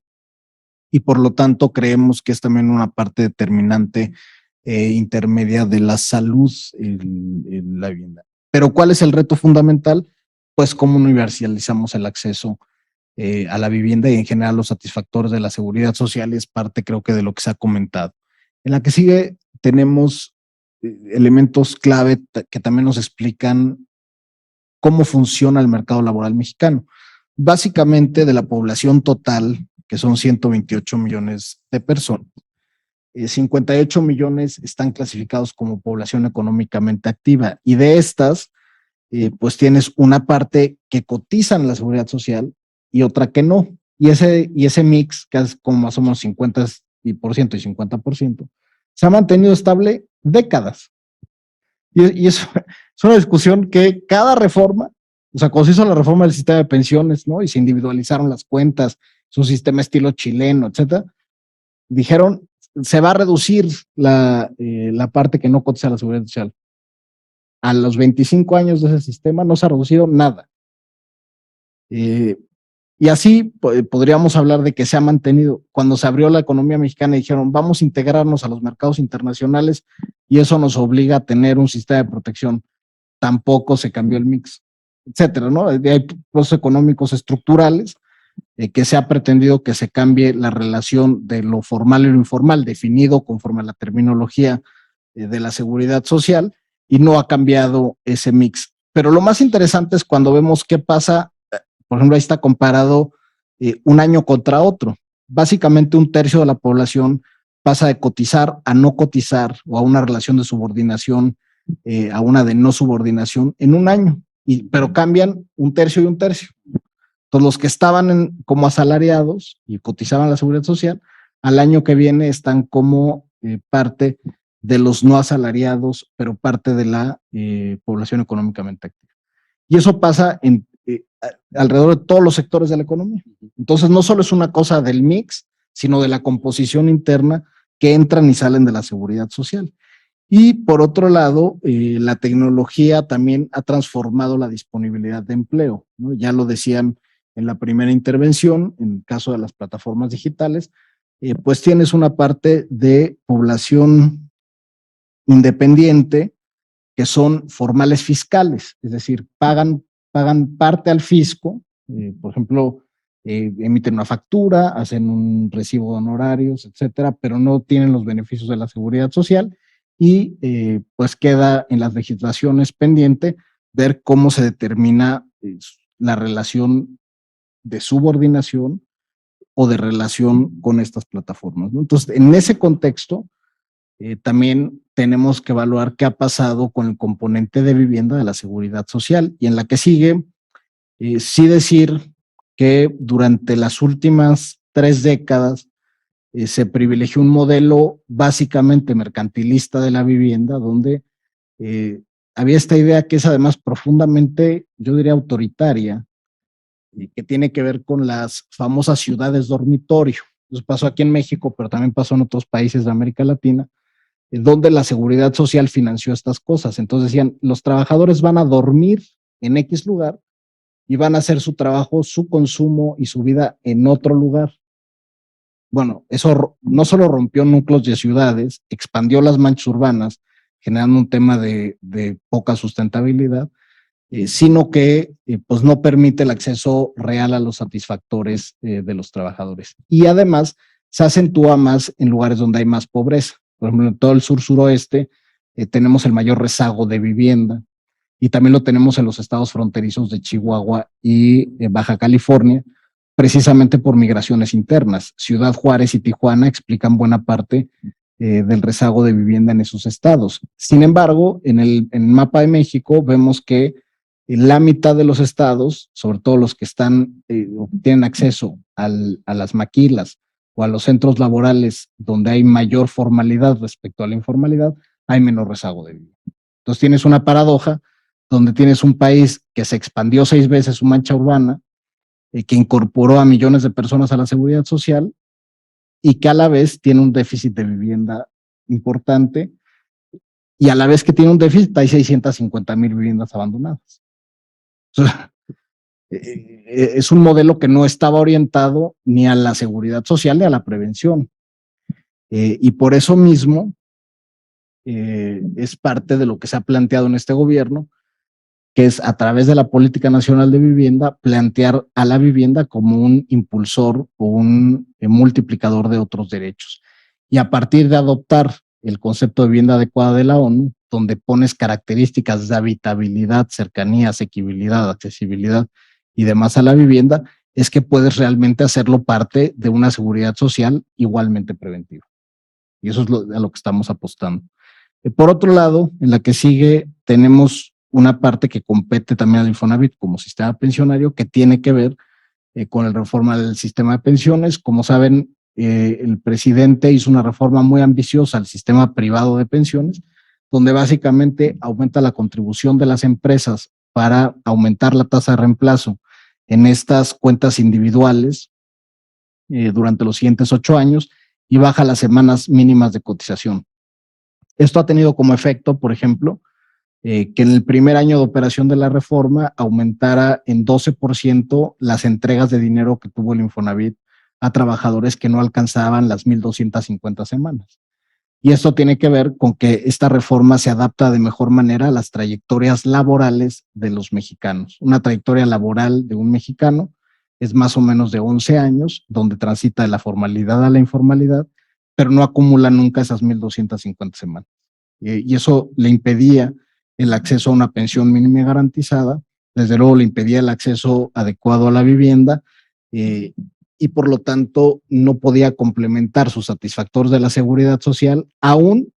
y por lo tanto creemos que es también una parte determinante intermedia de la salud en la vivienda. Pero ¿cuál es el reto fundamental? Pues cómo universalizamos el acceso a la vivienda y en general los satisfactores de la seguridad social es parte, creo que, de lo que se ha comentado. En la que sigue tenemos elementos clave que también nos explican cómo funciona el mercado laboral mexicano. Básicamente, de la población total, que son 128 millones de personas, 58 millones están clasificados como población económicamente activa, y de estas, pues tienes una parte que cotiza en la seguridad social y otra que no. Y ese mix, que es como más o menos 50% y 50%, se ha mantenido estable décadas. Y eso es una discusión que cada reforma, o sea, cuando se hizo la reforma del sistema de pensiones, ¿no? Y se individualizaron las cuentas, su sistema estilo chileno, etcétera, dijeron, se va a reducir la parte que no cotiza a la seguridad social. A los 25 años de ese sistema no se ha reducido nada. Y así podríamos hablar de que se ha mantenido. Cuando se abrió la economía mexicana dijeron, vamos a integrarnos a los mercados internacionales y eso nos obliga a tener un sistema de protección. Tampoco se cambió el mix, etcétera, ¿no? Hay procesos económicos estructurales que se ha pretendido que se cambie la relación de lo formal y lo informal, definido conforme a la terminología de la seguridad social, y no ha cambiado ese mix. Pero lo más interesante es cuando vemos qué pasa. Por ejemplo, ahí está comparado un año contra otro. Básicamente un tercio de la población pasa de cotizar a no cotizar o a una relación de subordinación a una de no subordinación en un año, pero cambian un tercio y un tercio. Entonces los que estaban como asalariados y cotizaban a la seguridad social, al año que viene están como parte de los no asalariados, pero parte de la población económicamente activa. Y eso pasa alrededor de todos los sectores de la economía. Entonces no solo es una cosa del mix, sino de la composición interna que entran y salen de la seguridad social. Y por otro lado, la tecnología también ha transformado la disponibilidad de empleo, ¿no? Ya lo decían en la primera intervención, en el caso de las plataformas digitales, pues tienes una parte de población independiente que son formales fiscales, es decir, pagan parte al fisco, por ejemplo, emiten una factura, hacen un recibo de honorarios, etcétera, pero no tienen los beneficios de la seguridad social y pues queda en las legislaciones pendiente ver cómo se determina la relación de subordinación o de relación con estas plataformas, ¿no? Entonces, en ese contexto, también tenemos que evaluar qué ha pasado con el componente de vivienda de la seguridad social. Y en la que sigue, sí decir que durante las últimas 3 décadas se privilegió un modelo básicamente mercantilista de la vivienda, donde había esta idea que es además profundamente, yo diría, autoritaria, que tiene que ver con las famosas ciudades dormitorio. Eso pasó aquí en México, pero también pasó en otros países de América Latina, donde la seguridad social financió estas cosas. Entonces decían, los trabajadores van a dormir en X lugar y van a hacer su trabajo, su consumo y su vida en otro lugar. Bueno, eso no solo rompió núcleos de ciudades, expandió las manchas urbanas, generando un tema de poca sustentabilidad, sino que pues no permite el acceso real a los satisfactores de los trabajadores. Y además se acentúa más en lugares donde hay más pobreza. Por ejemplo, en todo el sur-suroeste, tenemos el mayor rezago de vivienda, y también lo tenemos en los estados fronterizos de Chihuahua y Baja California, precisamente por migraciones internas. Ciudad Juárez y Tijuana explican buena parte del rezago de vivienda en esos estados. Sin embargo, en el mapa de México vemos que la mitad de los estados, sobre todo los que tienen acceso a las maquilas o a los centros laborales donde hay mayor formalidad respecto a la informalidad, hay menos rezago de vivienda. Entonces tienes una paradoja donde tienes un país que se expandió 6 veces su mancha urbana, que incorporó a millones de personas a la seguridad social y que a la vez tiene un déficit de vivienda importante, y a la vez que tiene un déficit hay 650,000 viviendas abandonadas. O sea, es un modelo que no estaba orientado ni a la seguridad social ni a la prevención. Y por eso mismo es parte de lo que se ha planteado en este gobierno, que es a través de la Política Nacional de Vivienda plantear a la vivienda como un impulsor o un multiplicador de otros derechos. Y a partir de adoptar el concepto de vivienda adecuada de la ONU, donde pones características de habitabilidad, cercanía, asequibilidad, accesibilidad y demás a la vivienda, es que puedes realmente hacerlo parte de una seguridad social igualmente preventiva. Y eso es a lo que estamos apostando. Por otro lado, en la que sigue tenemos una parte que compete también al Infonavit como sistema pensionario, que tiene que ver con la reforma del sistema de pensiones. Como saben, el presidente hizo una reforma muy ambiciosa al sistema privado de pensiones, donde básicamente aumenta la contribución de las empresas para aumentar la tasa de reemplazo en estas cuentas individuales durante los siguientes 8 años y baja las semanas mínimas de cotización. Esto ha tenido como efecto, por ejemplo, que en el primer año de operación de la reforma aumentara en 12% las entregas de dinero que tuvo el Infonavit a trabajadores que no alcanzaban las 1,250 semanas. Y esto tiene que ver con que esta reforma se adapta de mejor manera a las trayectorias laborales de los mexicanos. Una trayectoria laboral de un mexicano es más o menos de 11 años, donde transita de la formalidad a la informalidad, pero no acumula nunca esas 1,250 semanas. Y eso le impedía el acceso a una pensión mínima garantizada, desde luego le impedía el acceso adecuado a la vivienda, y por lo tanto no podía complementar sus satisfactores de la seguridad social, aun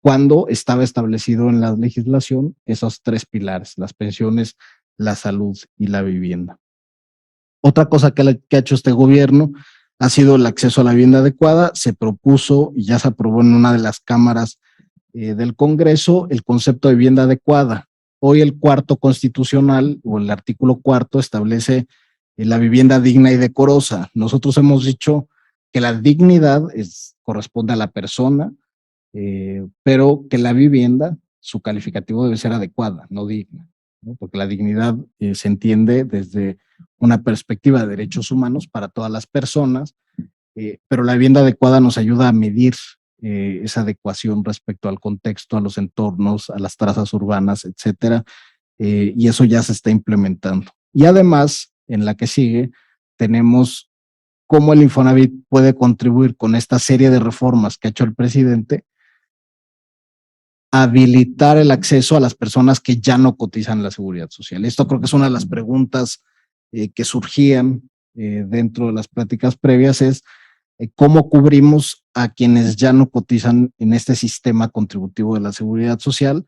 cuando estaba establecido en la legislación esos 3 pilares, las pensiones, la salud y la vivienda. Otra cosa que ha hecho este gobierno ha sido el acceso a la vivienda adecuada. Se propuso y ya se aprobó en una de las cámaras del Congreso el concepto de vivienda adecuada. Hoy el cuarto constitucional o el artículo 4 establece la vivienda digna y decorosa. Nosotros hemos dicho que la dignidad corresponde a la persona, pero que la vivienda, su calificativo debe ser adecuada, no digna, ¿no? Porque la dignidad se entiende desde una perspectiva de derechos humanos para todas las personas, pero la vivienda adecuada nos ayuda a medir esa adecuación respecto al contexto, a los entornos, a las trazas urbanas, etcétera, y eso ya se está implementando. Y además, en la que sigue, tenemos cómo el Infonavit puede contribuir con esta serie de reformas que ha hecho el presidente a habilitar el acceso a las personas que ya no cotizan en la seguridad social. Esto creo que es una de las preguntas que surgían dentro de las pláticas previas, es cómo cubrimos a quienes ya no cotizan en este sistema contributivo de la seguridad social.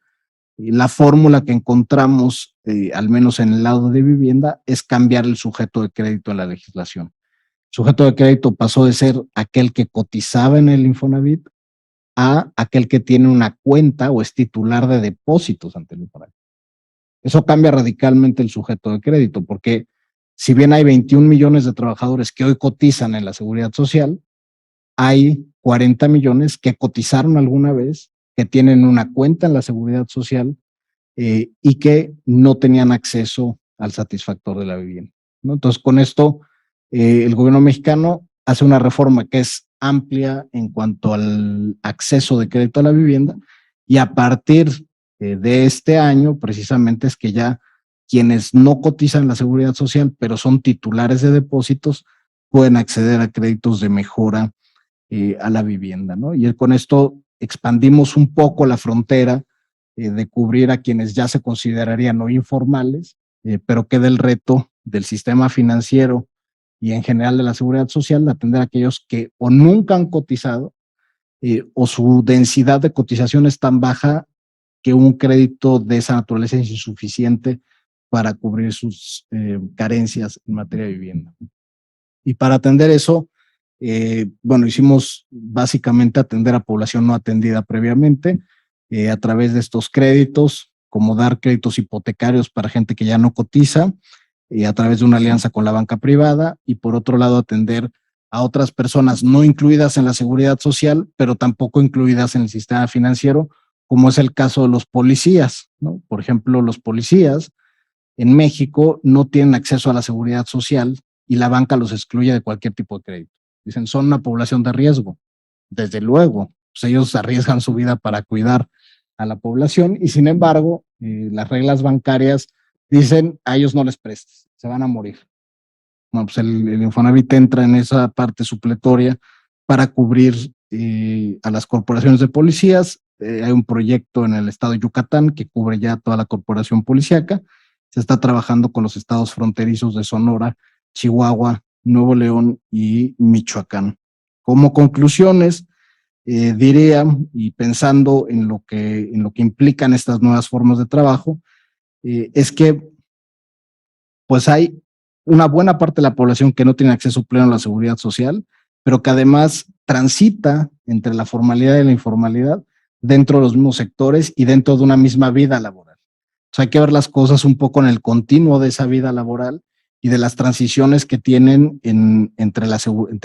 Y la fórmula que encontramos, al menos en el lado de vivienda, es cambiar el sujeto de crédito en la legislación. El sujeto de crédito pasó de ser aquel que cotizaba en el Infonavit a aquel que tiene una cuenta o es titular de depósitos ante el Infonavit. Eso cambia radicalmente el sujeto de crédito, porque si bien hay 21 millones de trabajadores que hoy cotizan en la seguridad social, hay 40 millones que cotizaron alguna vez, que tienen una cuenta en la seguridad social y que no tenían acceso al satisfactor de la vivienda, ¿no? Entonces, con esto, el gobierno mexicano hace una reforma que es amplia en cuanto al acceso de crédito a la vivienda, y a partir de este año, precisamente, es que ya quienes no cotizan en la seguridad social, pero son titulares de depósitos, pueden acceder a créditos de mejora a la vivienda, ¿no? Y con esto expandimos un poco la frontera de cubrir a quienes ya se considerarían no informales, pero queda el reto del sistema financiero y en general de la seguridad social de atender a aquellos que o nunca han cotizado o su densidad de cotización es tan baja que un crédito de esa naturaleza es insuficiente para cubrir sus carencias en materia de vivienda. Y para atender eso, bueno, hicimos básicamente atender a población no atendida previamente a través de estos créditos, como dar créditos hipotecarios para gente que ya no cotiza, a través de una alianza con la banca privada, y por otro lado atender a otras personas no incluidas en la seguridad social, pero tampoco incluidas en el sistema financiero, como es el caso de los policías, ¿no? Por ejemplo, los policías en México no tienen acceso a la seguridad social y la banca los excluye de cualquier tipo de crédito. Dicen, son una población de riesgo. Desde luego, pues ellos arriesgan su vida para cuidar a la población y sin embargo, las reglas bancarias dicen, a ellos no les prestes, se van a morir. Bueno, pues el Infonavit entra en esa parte supletoria para cubrir a las corporaciones de policías. Hay un proyecto en el estado de Yucatán que cubre ya toda la corporación policíaca. Se está trabajando con los estados fronterizos de Sonora, Chihuahua, Nuevo León y Michoacán. Como conclusiones, diría, y pensando en lo que implican estas nuevas formas de trabajo, es que pues hay una buena parte de la población que no tiene acceso pleno a la seguridad social, pero que además transita entre la formalidad y la informalidad dentro de los mismos sectores y dentro de una misma vida laboral. O sea, hay que ver las cosas un poco en el continuo de esa vida laboral y de las transiciones que tienen entre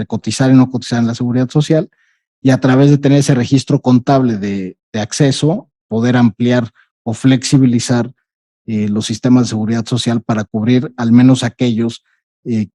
cotizar y no cotizar en la seguridad social, y a través de tener ese registro contable de acceso, poder ampliar o flexibilizar los sistemas de seguridad social para cubrir al menos aquellos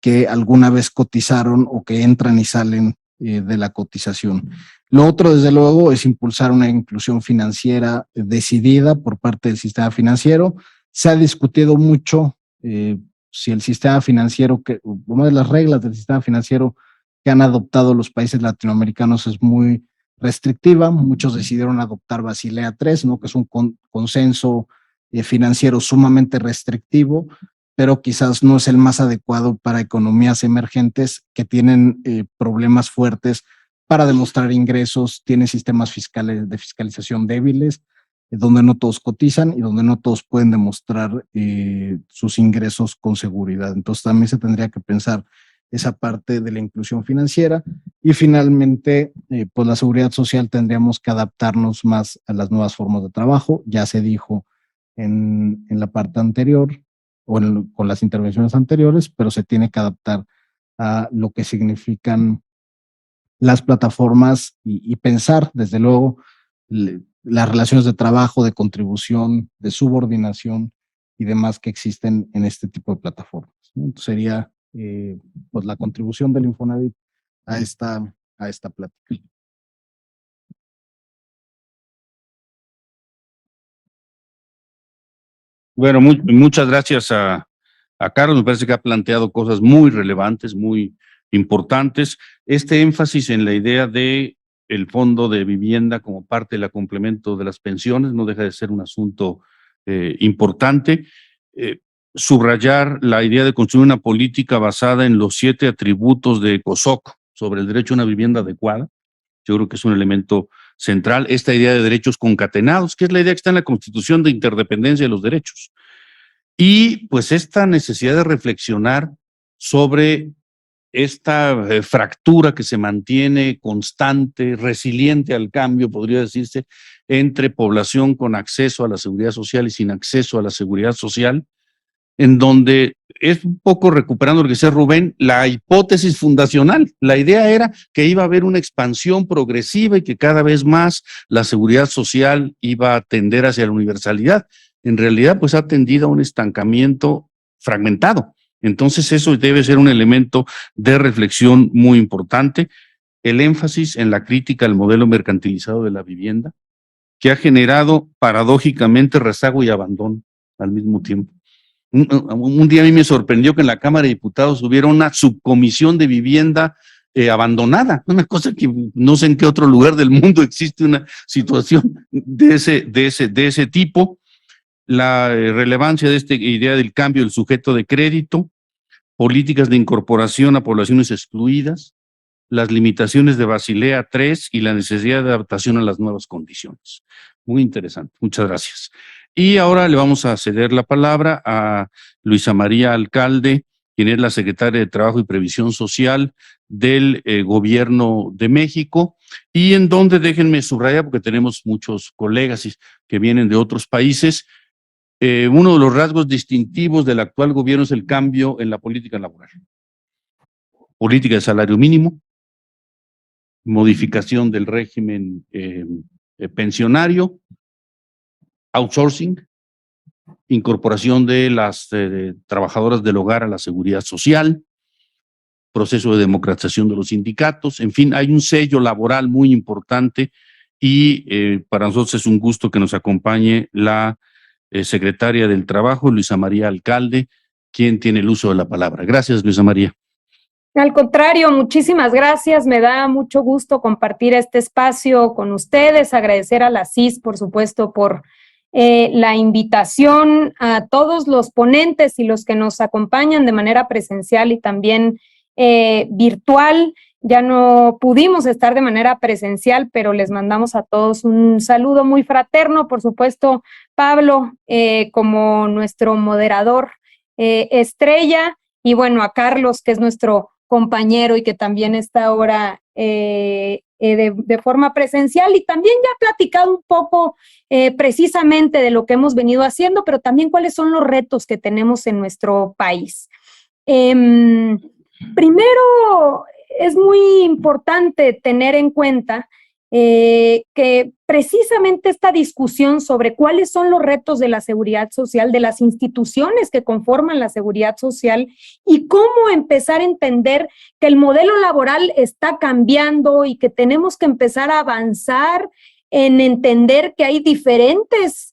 que alguna vez cotizaron o que entran y salen de la cotización. Lo otro, desde luego, es impulsar una inclusión financiera decidida por parte del sistema financiero. Se ha discutido mucho si el sistema financiero, una de las reglas del sistema financiero que han adoptado los países latinoamericanos es muy restrictiva. Muchos decidieron adoptar Basilea III, ¿no? Que es un consenso financiero sumamente restrictivo, pero quizás no es el más adecuado para economías emergentes que tienen problemas fuertes para demostrar ingresos, tienen sistemas fiscales de fiscalización débiles, donde no todos cotizan y donde no todos pueden demostrar sus ingresos con seguridad. Entonces también se tendría que pensar esa parte de la inclusión financiera. Y finalmente, pues la seguridad social tendríamos que adaptarnos más a las nuevas formas de trabajo. Ya se dijo en la parte anterior o con las intervenciones anteriores, pero se tiene que adaptar a lo que significan las plataformas y pensar, desde luego, las relaciones de trabajo, de contribución, de subordinación y demás que existen en este tipo de plataformas, ¿no? Entonces sería pues la contribución del Infonavit a esta plática. Bueno, muchas gracias a Carlos. Me parece que ha planteado cosas muy relevantes, muy importantes. Este énfasis en la idea de el fondo de vivienda como parte del complemento de las pensiones no deja de ser un asunto importante. Subrayar la idea de construir una política basada en los 7 atributos de ECOSOC sobre el derecho a una vivienda adecuada. Yo creo que es un elemento central. Esta idea de derechos concatenados, que es la idea que está en la Constitución de interdependencia de los derechos. Y pues esta necesidad de reflexionar sobre esta fractura que se mantiene constante, resiliente al cambio, podría decirse, entre población con acceso a la seguridad social y sin acceso a la seguridad social, en donde es un poco recuperando lo que decía Rubén, la hipótesis fundacional. La idea era que iba a haber una expansión progresiva y que cada vez más la seguridad social iba a tender hacia la universalidad. En realidad, pues ha tendido a un estancamiento fragmentado. Entonces, eso debe ser un elemento de reflexión muy importante. El énfasis en la crítica al modelo mercantilizado de la vivienda, que ha generado paradójicamente rezago y abandono al mismo tiempo. Un día a mí me sorprendió que en la Cámara de Diputados hubiera una subcomisión de vivienda abandonada, una cosa que no sé en qué otro lugar del mundo existe una situación de ese tipo. La relevancia de esta idea del cambio del sujeto de crédito, políticas de incorporación a poblaciones excluidas, las limitaciones de Basilea III y la necesidad de adaptación a las nuevas condiciones. Muy interesante, muchas gracias. Y ahora le vamos a ceder la palabra a Luisa María Alcalde, quien es la secretaria de Trabajo y Previsión Social del Gobierno de México, y en donde déjenme subrayar, porque tenemos muchos colegas que vienen de otros países, uno de los rasgos distintivos del actual gobierno es el cambio en la política laboral. Política de salario mínimo, modificación del régimen pensionario, outsourcing, incorporación de las trabajadoras del hogar a la seguridad social, proceso de democratización de los sindicatos, en fin, hay un sello laboral muy importante y para nosotros es un gusto que nos acompañe la secretaria del Trabajo, Luisa María Alcalde, quien tiene el uso de la palabra. Gracias, Luisa María. Al contrario, muchísimas gracias. Me da mucho gusto compartir este espacio con ustedes, agradecer a la CIS, por supuesto, por la invitación, a todos los ponentes y los que nos acompañan de manera presencial y también virtual. Ya no pudimos estar de manera presencial, pero les mandamos a todos un saludo muy fraterno. Por supuesto, Pablo, como nuestro moderador estrella, y bueno, a Carlos, que es nuestro compañero y que también está ahora de forma presencial, y también ya ha platicado un poco precisamente de lo que hemos venido haciendo, pero también cuáles son los retos que tenemos en nuestro país. Primero, es muy importante tener en cuenta que precisamente esta discusión sobre cuáles son los retos de la seguridad social, de las instituciones que conforman la seguridad social y cómo empezar a entender que el modelo laboral está cambiando y que tenemos que empezar a avanzar en entender que hay diferentes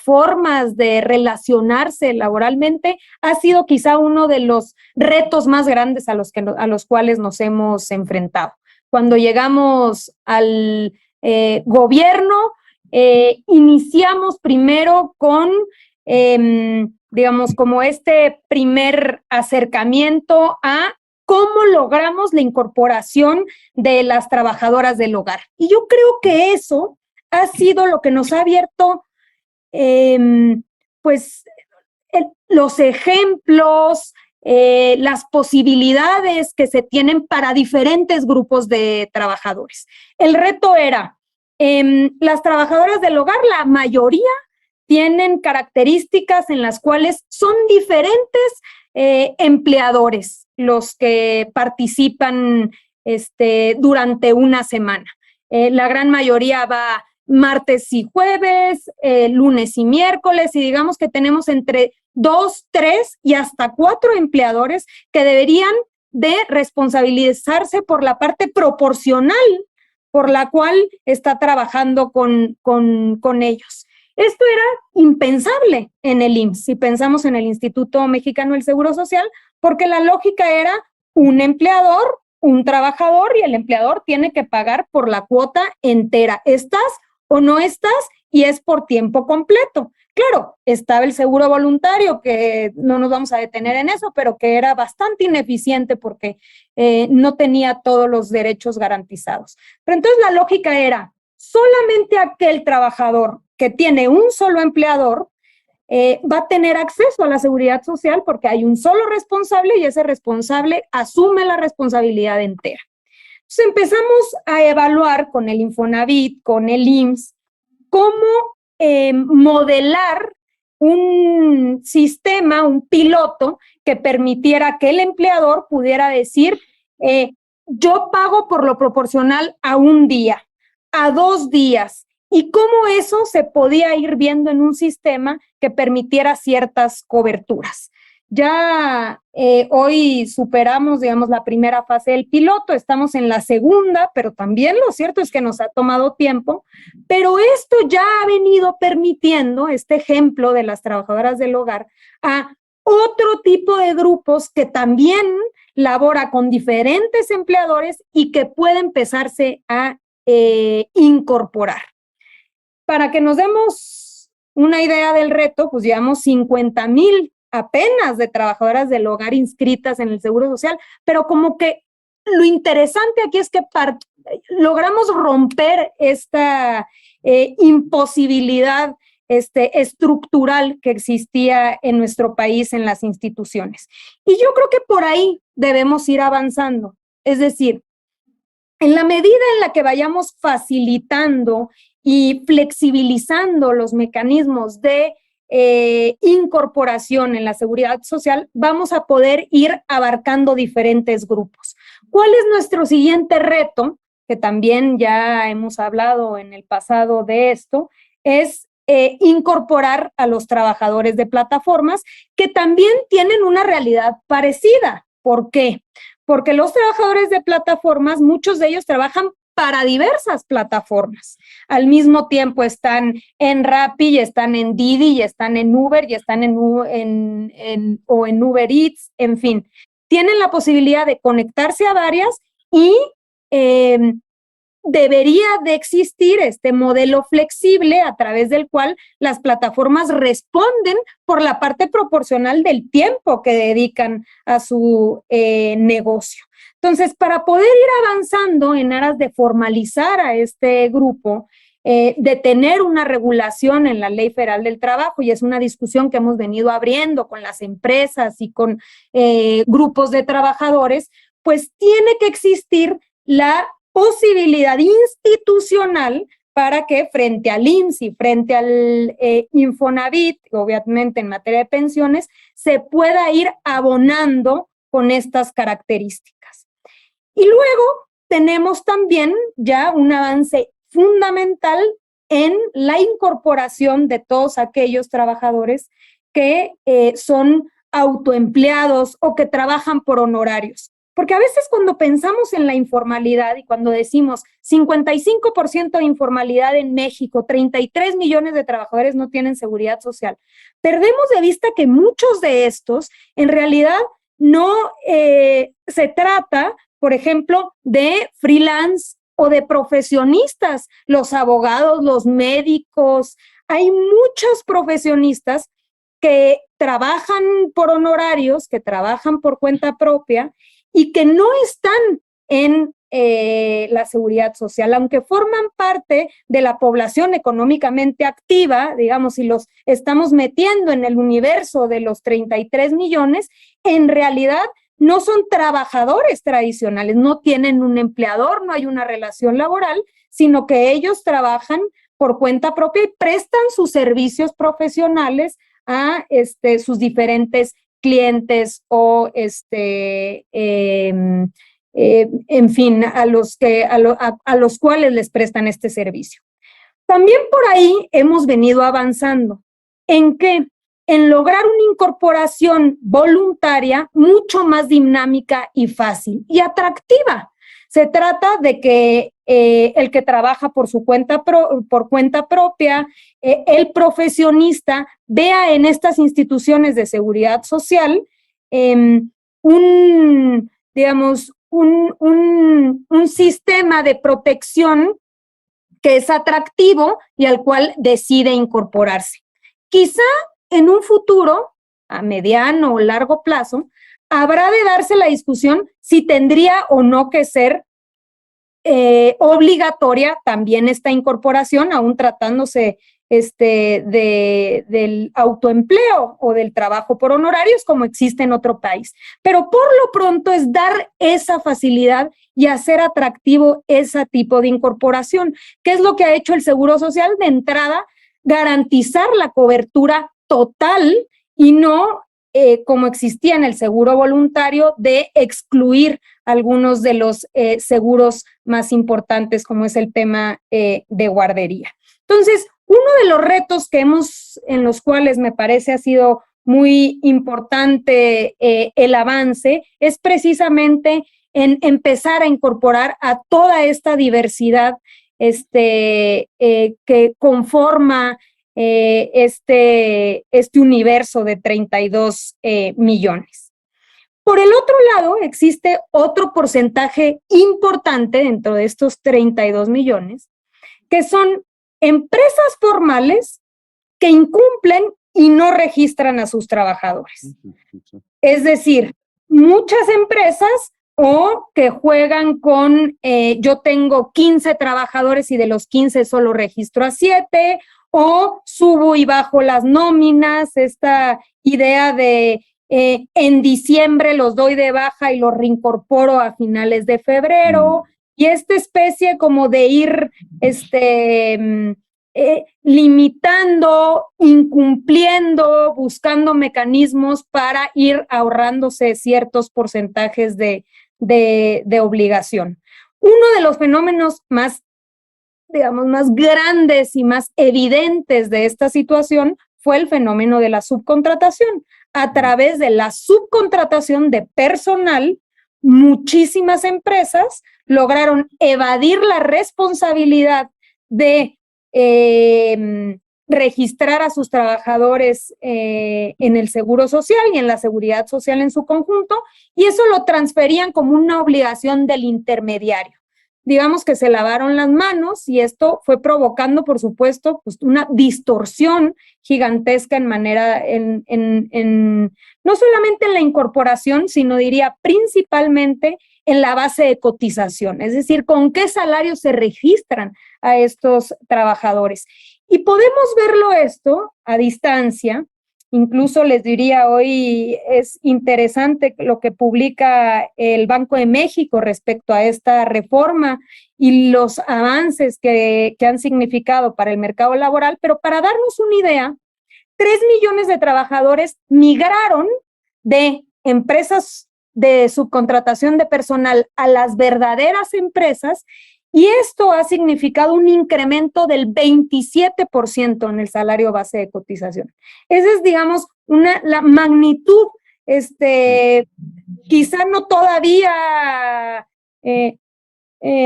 formas de relacionarse laboralmente, ha sido quizá uno de los retos más grandes a los cuales nos hemos enfrentado. Cuando llegamos al gobierno, iniciamos primero con, digamos, como este primer acercamiento a cómo logramos la incorporación de las trabajadoras del hogar. Y yo creo que eso ha sido lo que nos ha abierto, pues, los ejemplos, las posibilidades que se tienen para diferentes grupos de trabajadores. El reto era, las trabajadoras del hogar, la mayoría tienen características en las cuales son diferentes empleadores los que participan durante una semana. La gran mayoría va martes y jueves, lunes y miércoles, y digamos que tenemos entre 2, 3 y hasta 4 empleadores que deberían de responsabilizarse por la parte proporcional por la cual está trabajando con ellos. Esto era impensable en el IMSS, si pensamos en el Instituto Mexicano del Seguro Social, porque la lógica era un empleador, un trabajador, y el empleador tiene que pagar por la cuota entera. ¿Estás o no estás? Y es por tiempo completo. Claro, estaba el seguro voluntario, que no nos vamos a detener en eso, pero que era bastante ineficiente porque no tenía todos los derechos garantizados. Pero entonces la lógica era, solamente aquel trabajador que tiene un solo empleador va a tener acceso a la seguridad social porque hay un solo responsable y ese responsable asume la responsabilidad entera. Entonces empezamos a evaluar con el Infonavit, con el IMSS, cómo modelar un sistema, un piloto que permitiera que el empleador pudiera decir, yo pago por lo proporcional a un día, a 2 días, y cómo eso se podía ir viendo en un sistema que permitiera ciertas coberturas. Ya hoy superamos, digamos, la primera fase del piloto, estamos en la segunda, pero también lo cierto es que nos ha tomado tiempo, pero esto ya ha venido permitiendo, este ejemplo de las trabajadoras del hogar, a otro tipo de grupos que también labora con diferentes empleadores y que puede empezarse a incorporar. Para que nos demos una idea del reto, pues llevamos 50,000 apenas de trabajadoras del hogar inscritas en el Seguro Social, pero como que lo interesante aquí es que logramos romper esta imposibilidad estructural que existía en nuestro país en las instituciones. Y yo creo que por ahí debemos ir avanzando. Es decir, en la medida en la que vayamos facilitando y flexibilizando los mecanismos de incorporación en la seguridad social, vamos a poder ir abarcando diferentes grupos. ¿Cuál es nuestro siguiente reto? Que también ya hemos hablado en el pasado de esto, es incorporar a los trabajadores de plataformas que también tienen una realidad parecida. ¿Por qué? Porque los trabajadores de plataformas, muchos de ellos trabajan para diversas plataformas. Al mismo tiempo están en Rappi, y están en Didi, y están en Uber, y están en Uber Eats, en fin. Tienen la posibilidad de conectarse a varias y debería de existir este modelo flexible a través del cual las plataformas responden por la parte proporcional del tiempo que dedican a su negocio. Entonces, para poder ir avanzando en aras de formalizar a este grupo, de tener una regulación en la Ley Federal del Trabajo, y es una discusión que hemos venido abriendo con las empresas y con grupos de trabajadores, pues tiene que existir la posibilidad institucional para que frente al IMSS y frente al Infonavit, obviamente en materia de pensiones, se pueda ir abonando con estas características. Y luego tenemos también ya un avance fundamental en la incorporación de todos aquellos trabajadores que son autoempleados o que trabajan por honorarios. Porque a veces cuando pensamos en la informalidad y cuando decimos 55% de informalidad en México, 33 millones de trabajadores no tienen seguridad social, perdemos de vista que muchos de estos en realidad no se trata, por ejemplo, de freelance o de profesionistas, los abogados, los médicos. Hay muchos profesionistas que trabajan por honorarios, que trabajan por cuenta propia y que no están en la seguridad social, aunque forman parte de la población económicamente activa, digamos, si los estamos metiendo en el universo de los 33 millones, en realidad no son trabajadores tradicionales, no tienen un empleador, no hay una relación laboral, sino que ellos trabajan por cuenta propia y prestan sus servicios profesionales a sus diferentes clientes o en fin, a los cuales les prestan este servicio. También por ahí hemos venido avanzando. ¿En qué? En lograr una incorporación voluntaria mucho más dinámica y fácil y atractiva. Se trata de que el que trabaja por su cuenta propia, el profesionista, vea en estas instituciones de seguridad social un sistema de protección que es atractivo y al cual decide incorporarse. Quizá en un futuro, a mediano o largo plazo, habrá de darse la discusión si tendría o no que ser obligatoria también esta incorporación, aún tratándose del autoempleo o del trabajo por honorarios como existe en otro país. Pero por lo pronto es dar esa facilidad y hacer atractivo ese tipo de incorporación. ¿Qué es lo que ha hecho el Seguro Social? De entrada, garantizar la cobertura total y no como existía en el seguro voluntario, de excluir algunos de los seguros más importantes, como es el tema de guardería. Entonces, uno de los retos en los cuales me parece ha sido muy importante el avance es precisamente en empezar a incorporar a toda esta diversidad que conforma este universo de 32 millones. Por el otro lado, existe otro porcentaje importante dentro de estos 32 millones, que son empresas formales que incumplen y no registran a sus trabajadores. Es decir, muchas empresas o que juegan con, yo tengo 15 trabajadores y de los 15 solo registro a 7, o subo y bajo las nóminas, esta idea de en diciembre los doy de baja y los reincorporo a finales de febrero, y esta especie como de ir limitando, incumpliendo, buscando mecanismos para ir ahorrándose ciertos porcentajes de obligación. Uno de los fenómenos más, digamos, más grandes y más evidentes de esta situación fue el fenómeno de la subcontratación. A través de la subcontratación de personal, muchísimas empresas lograron evadir la responsabilidad de registrar a sus trabajadores en el Seguro Social y en la Seguridad Social en su conjunto, y eso lo transferían como una obligación del intermediario. Digamos que se lavaron las manos y esto fue provocando, por supuesto, pues una distorsión gigantesca en manera, no solamente en la incorporación, sino diría principalmente en la base de cotización, es decir, con qué salarios se registran a estos trabajadores. Y podemos verlo esto a distancia. Incluso les diría, hoy es interesante lo que publica el Banco de México respecto a esta reforma y los avances que han significado para el mercado laboral, pero para darnos una idea, 3 millones de trabajadores migraron de empresas de subcontratación de personal a las verdaderas empresas, y esto ha significado un incremento del 27% en el salario base de cotización. Esa es, digamos, la magnitud, quizá no todavía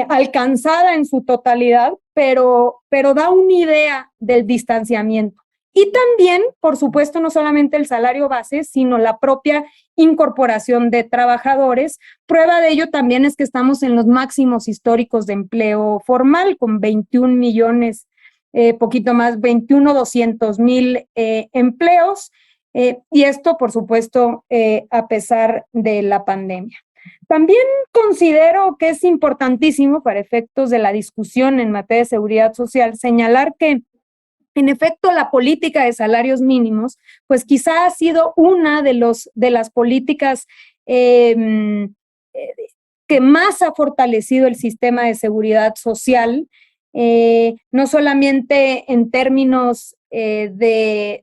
alcanzada en su totalidad, pero da una idea del distanciamiento. Y también, por supuesto, no solamente el salario base, sino la propia incorporación de trabajadores. Prueba de ello también es que estamos en los máximos históricos de empleo formal, con 21 millones, poquito más, 21,200,000 empleos, y esto, por supuesto, a pesar de la pandemia. También considero que es importantísimo, para efectos de la discusión en materia de seguridad social, señalar que en efecto, la política de salarios mínimos, pues quizá ha sido una de las políticas que más ha fortalecido el sistema de seguridad social, no solamente en términos de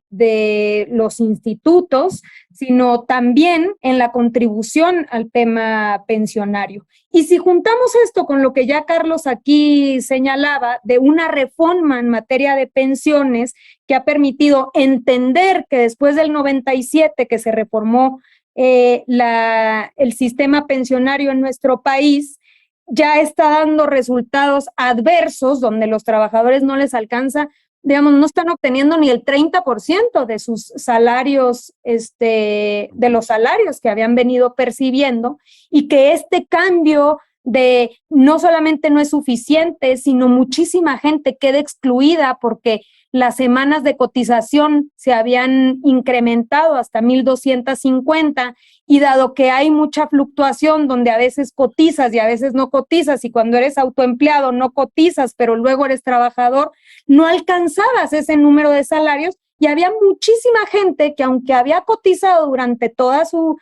los institutos, sino también en la contribución al tema pensionario. Y si juntamos esto con lo que ya Carlos aquí señalaba de una reforma en materia de pensiones que ha permitido entender que después del 97 que se reformó el sistema pensionario en nuestro país, ya está dando resultados adversos donde los trabajadores no les alcanza, digamos, no están obteniendo ni el 30% de sus salarios, de los salarios que habían venido percibiendo, y que este cambio de no solamente no es suficiente, sino muchísima gente queda excluida porque las semanas de cotización se habían incrementado hasta 1,250, y dado que hay mucha fluctuación donde a veces cotizas y a veces no cotizas, y cuando eres autoempleado no cotizas, pero luego eres trabajador, no alcanzabas ese número de salarios, y había muchísima gente que aunque había cotizado durante toda su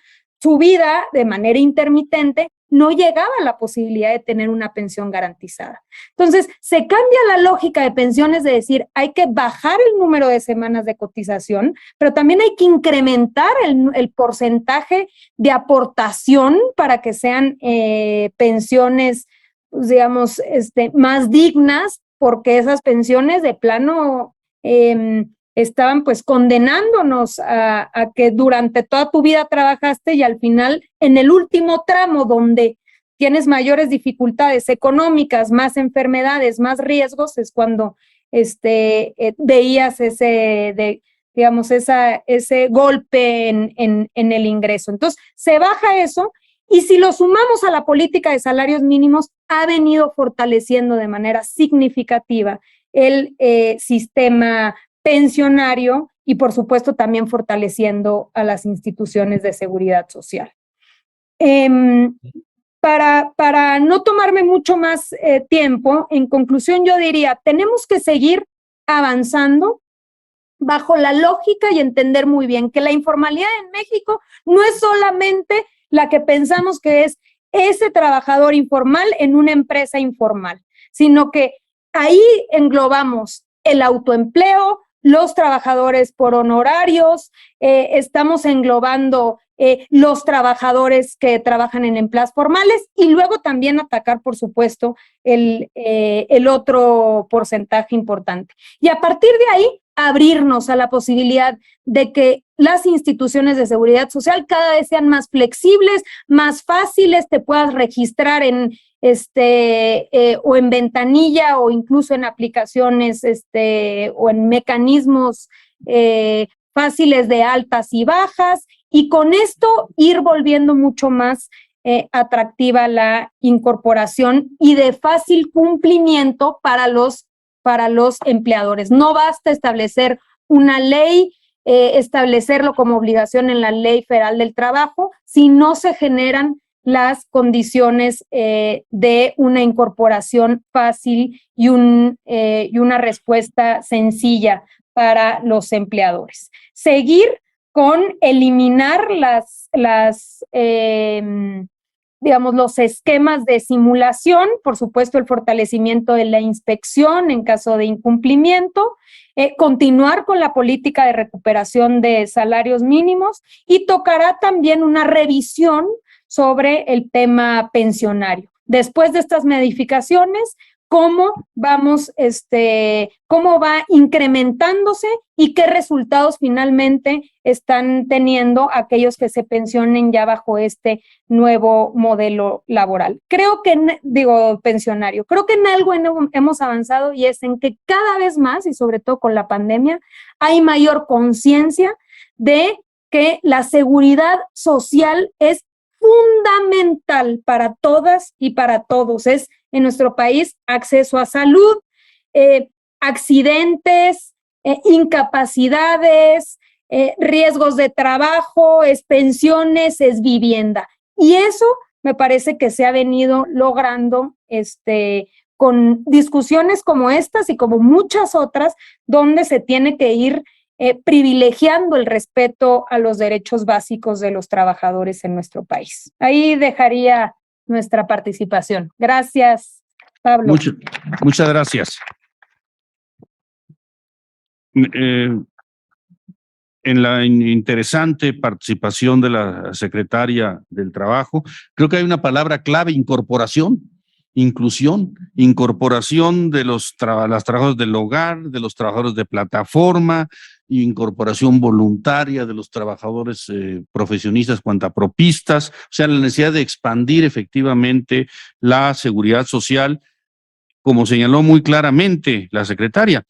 vida de manera intermitente, no llegaba a la posibilidad de tener una pensión garantizada. Entonces, se cambia la lógica de pensiones de decir, hay que bajar el número de semanas de cotización, pero también hay que incrementar el porcentaje de aportación para que sean pensiones, pues, digamos, más dignas, porque esas pensiones de plano estaban pues condenándonos a que durante toda tu vida trabajaste y al final en el último tramo donde tienes mayores dificultades económicas, más enfermedades, más riesgos, es cuando veías digamos, ese golpe en el ingreso. Entonces, se baja eso, y si lo sumamos a la política de salarios mínimos, ha venido fortaleciendo de manera significativa el sistema pensionario y, por supuesto, también fortaleciendo a las instituciones de seguridad social. Para no tomarme mucho más tiempo, en conclusión yo diría, tenemos que seguir avanzando bajo la lógica y entender muy bien que la informalidad en México no es solamente la que pensamos que es ese trabajador informal en una empresa informal, sino que ahí englobamos el autoempleo, los trabajadores por honorarios, estamos englobando los trabajadores que trabajan en empleos formales, y luego también atacar, por supuesto, el otro porcentaje importante. Y a partir de ahí, abrirnos a la posibilidad de que las instituciones de seguridad social cada vez sean más flexibles, más fáciles, te puedas registrar en o en ventanilla o incluso en aplicaciones o en mecanismos fáciles de altas y bajas, y con esto ir volviendo mucho más atractiva la incorporación y de fácil cumplimiento para los empleadores. No basta establecer una ley, establecerlo como obligación en la Ley Federal del Trabajo, si no se generan las condiciones de una incorporación fácil y una respuesta sencilla para los empleadores. Seguir con eliminar digamos, los esquemas de simulación, por supuesto el fortalecimiento de la inspección en caso de incumplimiento, continuar con la política de recuperación de salarios mínimos, y tocará también una revisión sobre el tema pensionario. Después de estas modificaciones, cómo va incrementándose y qué resultados finalmente están teniendo aquellos que se pensionen ya bajo este nuevo modelo laboral. Pensionario. Creo que en algo hemos avanzado, y es en que cada vez más, y sobre todo con la pandemia, hay mayor conciencia de que la seguridad social es fundamental para todas y para todos. Es en nuestro país acceso a salud, accidentes, incapacidades, riesgos de trabajo, es pensiones, es vivienda. Y eso me parece que se ha venido logrando con discusiones como estas y como muchas otras, donde se tiene que ir privilegiando el respeto a los derechos básicos de los trabajadores en nuestro país. Ahí dejaría nuestra participación. Gracias, Pablo. Muchas gracias. En la interesante participación de la secretaria del Trabajo, creo que hay una palabra clave: incorporación, inclusión, incorporación de los trabajadores del hogar, de los trabajadores de plataforma, incorporación voluntaria de los trabajadores profesionistas cuantapropistas, o sea, la necesidad de expandir efectivamente la seguridad social, como señaló muy claramente la secretaria.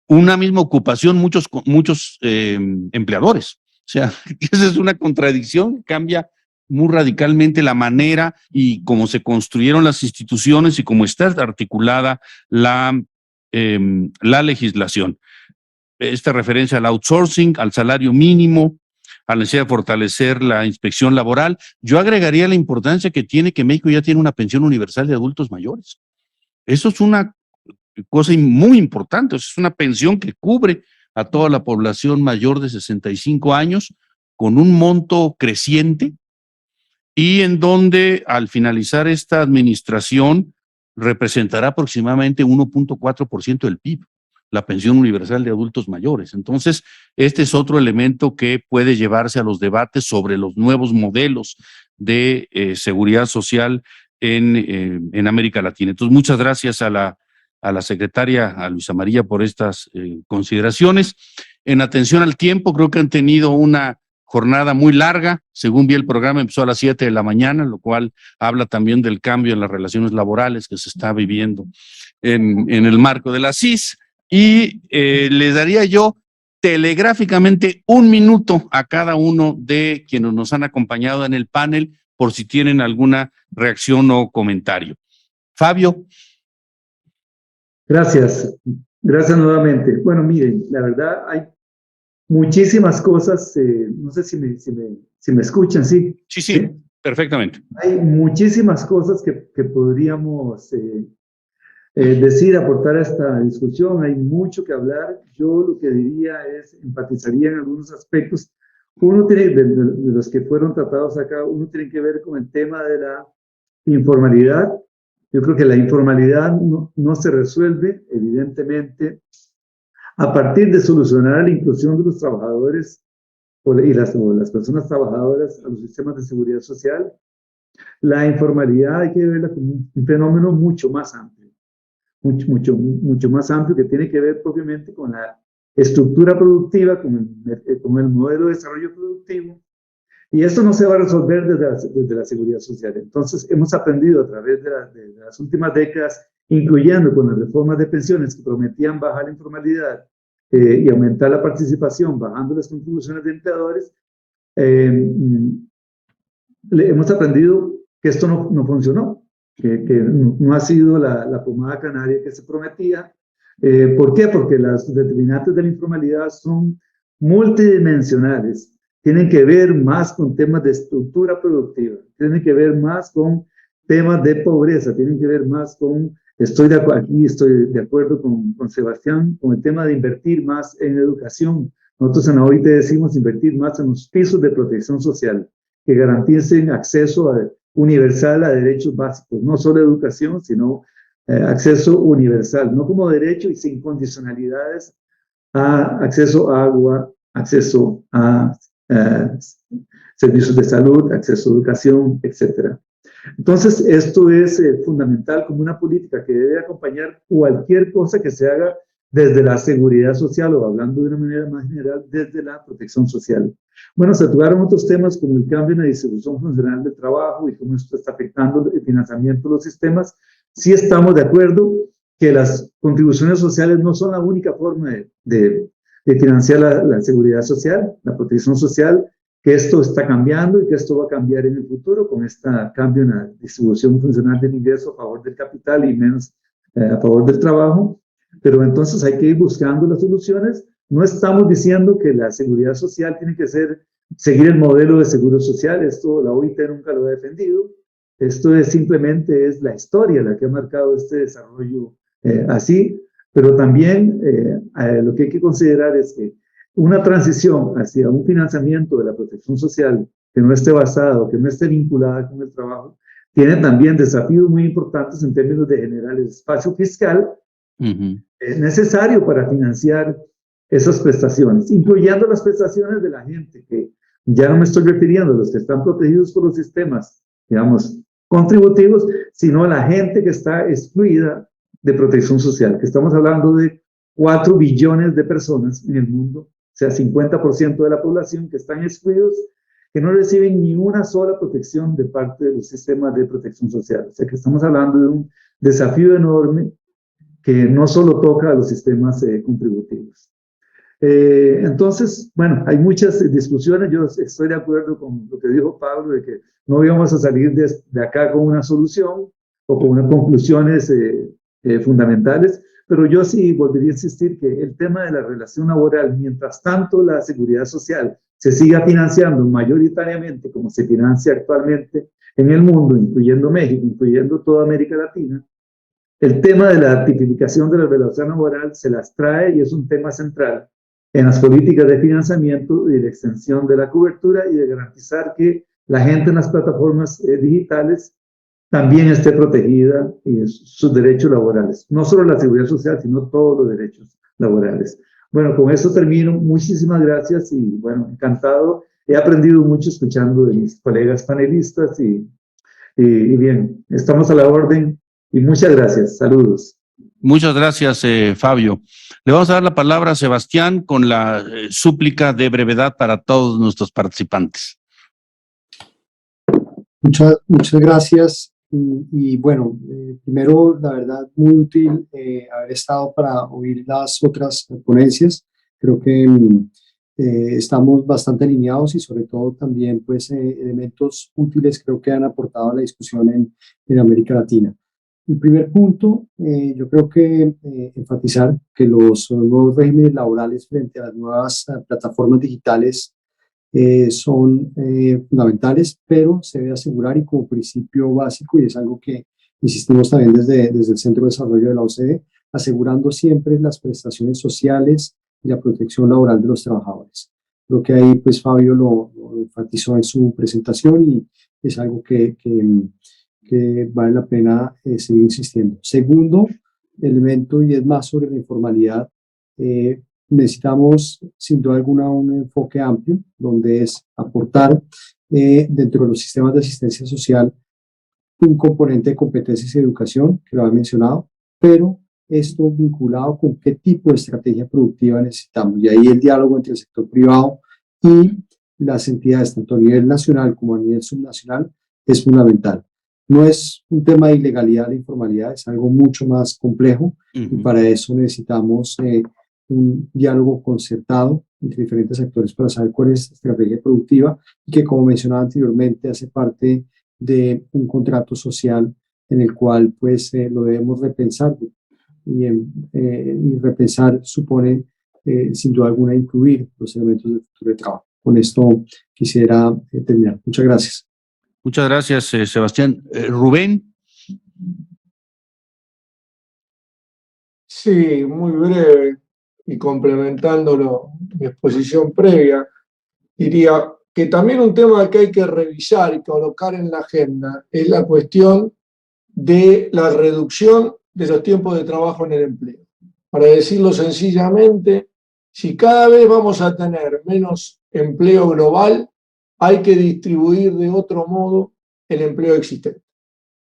Una misma ocupación, muchos empleadores. O sea, esa es una contradicción, cambia muy radicalmente la manera y cómo se construyeron las instituciones y cómo está articulada la legislación. Esta referencia al outsourcing, al salario mínimo, a la necesidad de fortalecer la inspección laboral. Yo agregaría la importancia que tiene que México ya tiene una pensión universal de adultos mayores. Eso es una cosa muy importante, es una pensión que cubre a toda la población mayor de 65 años con un monto creciente, y en donde al finalizar esta administración representará aproximadamente 1.4% del PIB, la pensión universal de adultos mayores. Entonces, este es otro elemento que puede llevarse a los debates sobre los nuevos modelos de seguridad social en América Latina. Entonces, muchas gracias a la secretaria, a Luisa María, por estas consideraciones. En atención al tiempo, creo que han tenido una jornada muy larga. Según vi el programa, empezó a las 7 de la mañana, lo cual habla también del cambio en las relaciones laborales que se está viviendo en el marco de la CIS, y les daría yo telegráficamente 1 minuto a cada uno de quienes nos han acompañado en el panel por si tienen alguna reacción o comentario. Fabio. Gracias. Gracias nuevamente. Bueno, miren, la verdad hay muchísimas cosas, no sé si me escuchan, ¿sí? Sí, perfectamente. Hay muchísimas cosas que podríamos decir, aportar a esta discusión. Hay mucho que hablar. Yo lo que diría es, empatizaría en algunos aspectos. Uno tiene, de los que fueron tratados acá, uno tiene que ver con el tema de la informalidad. Yo creo que la informalidad no se resuelve, evidentemente, a partir de solucionar la inclusión de los trabajadores y las personas trabajadoras a los sistemas de seguridad social. La informalidad hay que verla como un fenómeno mucho más amplio, mucho más amplio, que tiene que ver propiamente con la estructura productiva, con el modelo de desarrollo productivo, y esto no se va a resolver desde la seguridad social. Entonces hemos aprendido a través de las últimas décadas, incluyendo con las reformas de pensiones que prometían bajar la informalidad y aumentar la participación, bajando las contribuciones de empleadores, hemos aprendido que esto no funcionó, que no ha sido la pomada canaria que se prometía. ¿Por qué? Porque las determinantes de la informalidad son multidimensionales, tienen que ver más con temas de estructura productiva, tienen que ver más con temas de pobreza, tienen que ver más con, estoy de acuerdo con Sebastián, con el tema de invertir más en educación. Nosotros en la OIT decimos invertir más en los pisos de protección social, que garanticen acceso universal a derechos básicos, no solo educación, sino acceso universal, no como derecho y sin condicionalidades, a acceso a agua, acceso a servicios de salud, acceso a educación, etc. Entonces, esto es fundamental como una política que debe acompañar cualquier cosa que se haga desde la seguridad social, o hablando de una manera más general, desde la protección social. Bueno, se tocaron otros temas como el cambio en la distribución funcional del trabajo y cómo esto está afectando el financiamiento de los sistemas. Sí estamos de acuerdo que las contribuciones sociales no son la única forma de financiar la seguridad social, la protección social, que esto está cambiando y que esto va a cambiar en el futuro con este cambio en la distribución funcional del ingreso a favor del capital y menos a favor del trabajo. Pero entonces hay que ir buscando las soluciones. No estamos diciendo que la seguridad social tiene que seguir el modelo de seguro social. Esto la OIT nunca lo ha defendido. Esto simplemente es la historia la que ha marcado este desarrollo así. Pero también lo que hay que considerar es que una transición hacia un financiamiento de la protección social que no esté basado, que no esté vinculada con el trabajo, tiene también desafíos muy importantes en términos de generar el espacio fiscal necesario para financiar esas prestaciones, incluyendo las prestaciones de la gente, que ya no me estoy refiriendo a los que están protegidos por los sistemas, digamos, contributivos, sino a la gente que está excluida de protección social, que estamos hablando de 4 billones de personas en el mundo, o sea, 50% de la población que están excluidos, que no reciben ni una sola protección de parte de los sistemas de protección social. O sea, que estamos hablando de un desafío enorme que no solo toca a los sistemas contributivos. Entonces, bueno, hay muchas discusiones. Yo estoy de acuerdo con lo que dijo Pablo, de que no íbamos a salir de acá con una solución o con unas conclusiones fundamentales, pero yo sí volvería a insistir que el tema de la relación laboral, mientras tanto la seguridad social se siga financiando mayoritariamente como se financia actualmente en el mundo, incluyendo México, incluyendo toda América Latina, el tema de la tipificación de la relación laboral se las trae y es un tema central en las políticas de financiamiento y de extensión de la cobertura y de garantizar que la gente en las plataformas digitales también esté protegida y sus derechos laborales. No solo la seguridad social, sino todos los derechos laborales. Bueno, con esto termino. Muchísimas gracias y bueno, encantado. He aprendido mucho escuchando de mis colegas panelistas y bien, estamos a la orden y muchas gracias. Saludos. Muchas gracias, Fabio. Le vamos a dar la palabra a Sebastián con la súplica de brevedad para todos nuestros participantes. Muchas gracias. Y bueno, primero, la verdad, muy útil haber estado para oír las otras ponencias. Creo que estamos bastante alineados y sobre todo también pues elementos útiles creo que han aportado a la discusión en América Latina. El primer punto, yo creo que enfatizar que los nuevos regímenes laborales frente a las nuevas plataformas digitales son fundamentales, pero se debe asegurar y como principio básico, y es algo que insistimos también desde el Centro de Desarrollo de la OCDE, asegurando siempre las prestaciones sociales y la protección laboral de los trabajadores. Creo que ahí pues Fabio lo enfatizó en su presentación y es algo que vale la pena seguir insistiendo. Segundo elemento, y es más sobre la informalidad, necesitamos sin duda alguna un enfoque amplio, donde es aportar dentro de los sistemas de asistencia social un componente de competencias y educación, que lo había mencionado, pero esto vinculado con qué tipo de estrategia productiva necesitamos. Y ahí el diálogo entre el sector privado y las entidades, tanto a nivel nacional como a nivel subnacional, es fundamental. No es un tema de ilegalidad, de informalidad, es algo mucho más complejo y para eso necesitamos un diálogo concertado entre diferentes actores para saber cuál es la estrategia productiva y que, como mencionaba anteriormente, hace parte de un contrato social en el cual pues lo debemos repensar y repensar supone sin duda alguna incluir los elementos del futuro de trabajo. Con esto quisiera terminar. Muchas gracias. Muchas gracias, Sebastián. Rubén. Sí, muy breve y complementándolo mi exposición previa, diría que también un tema que hay que revisar y colocar en la agenda es la cuestión de la reducción de los tiempos de trabajo en el empleo. Para decirlo sencillamente, si cada vez vamos a tener menos empleo global, hay que distribuir de otro modo el empleo existente.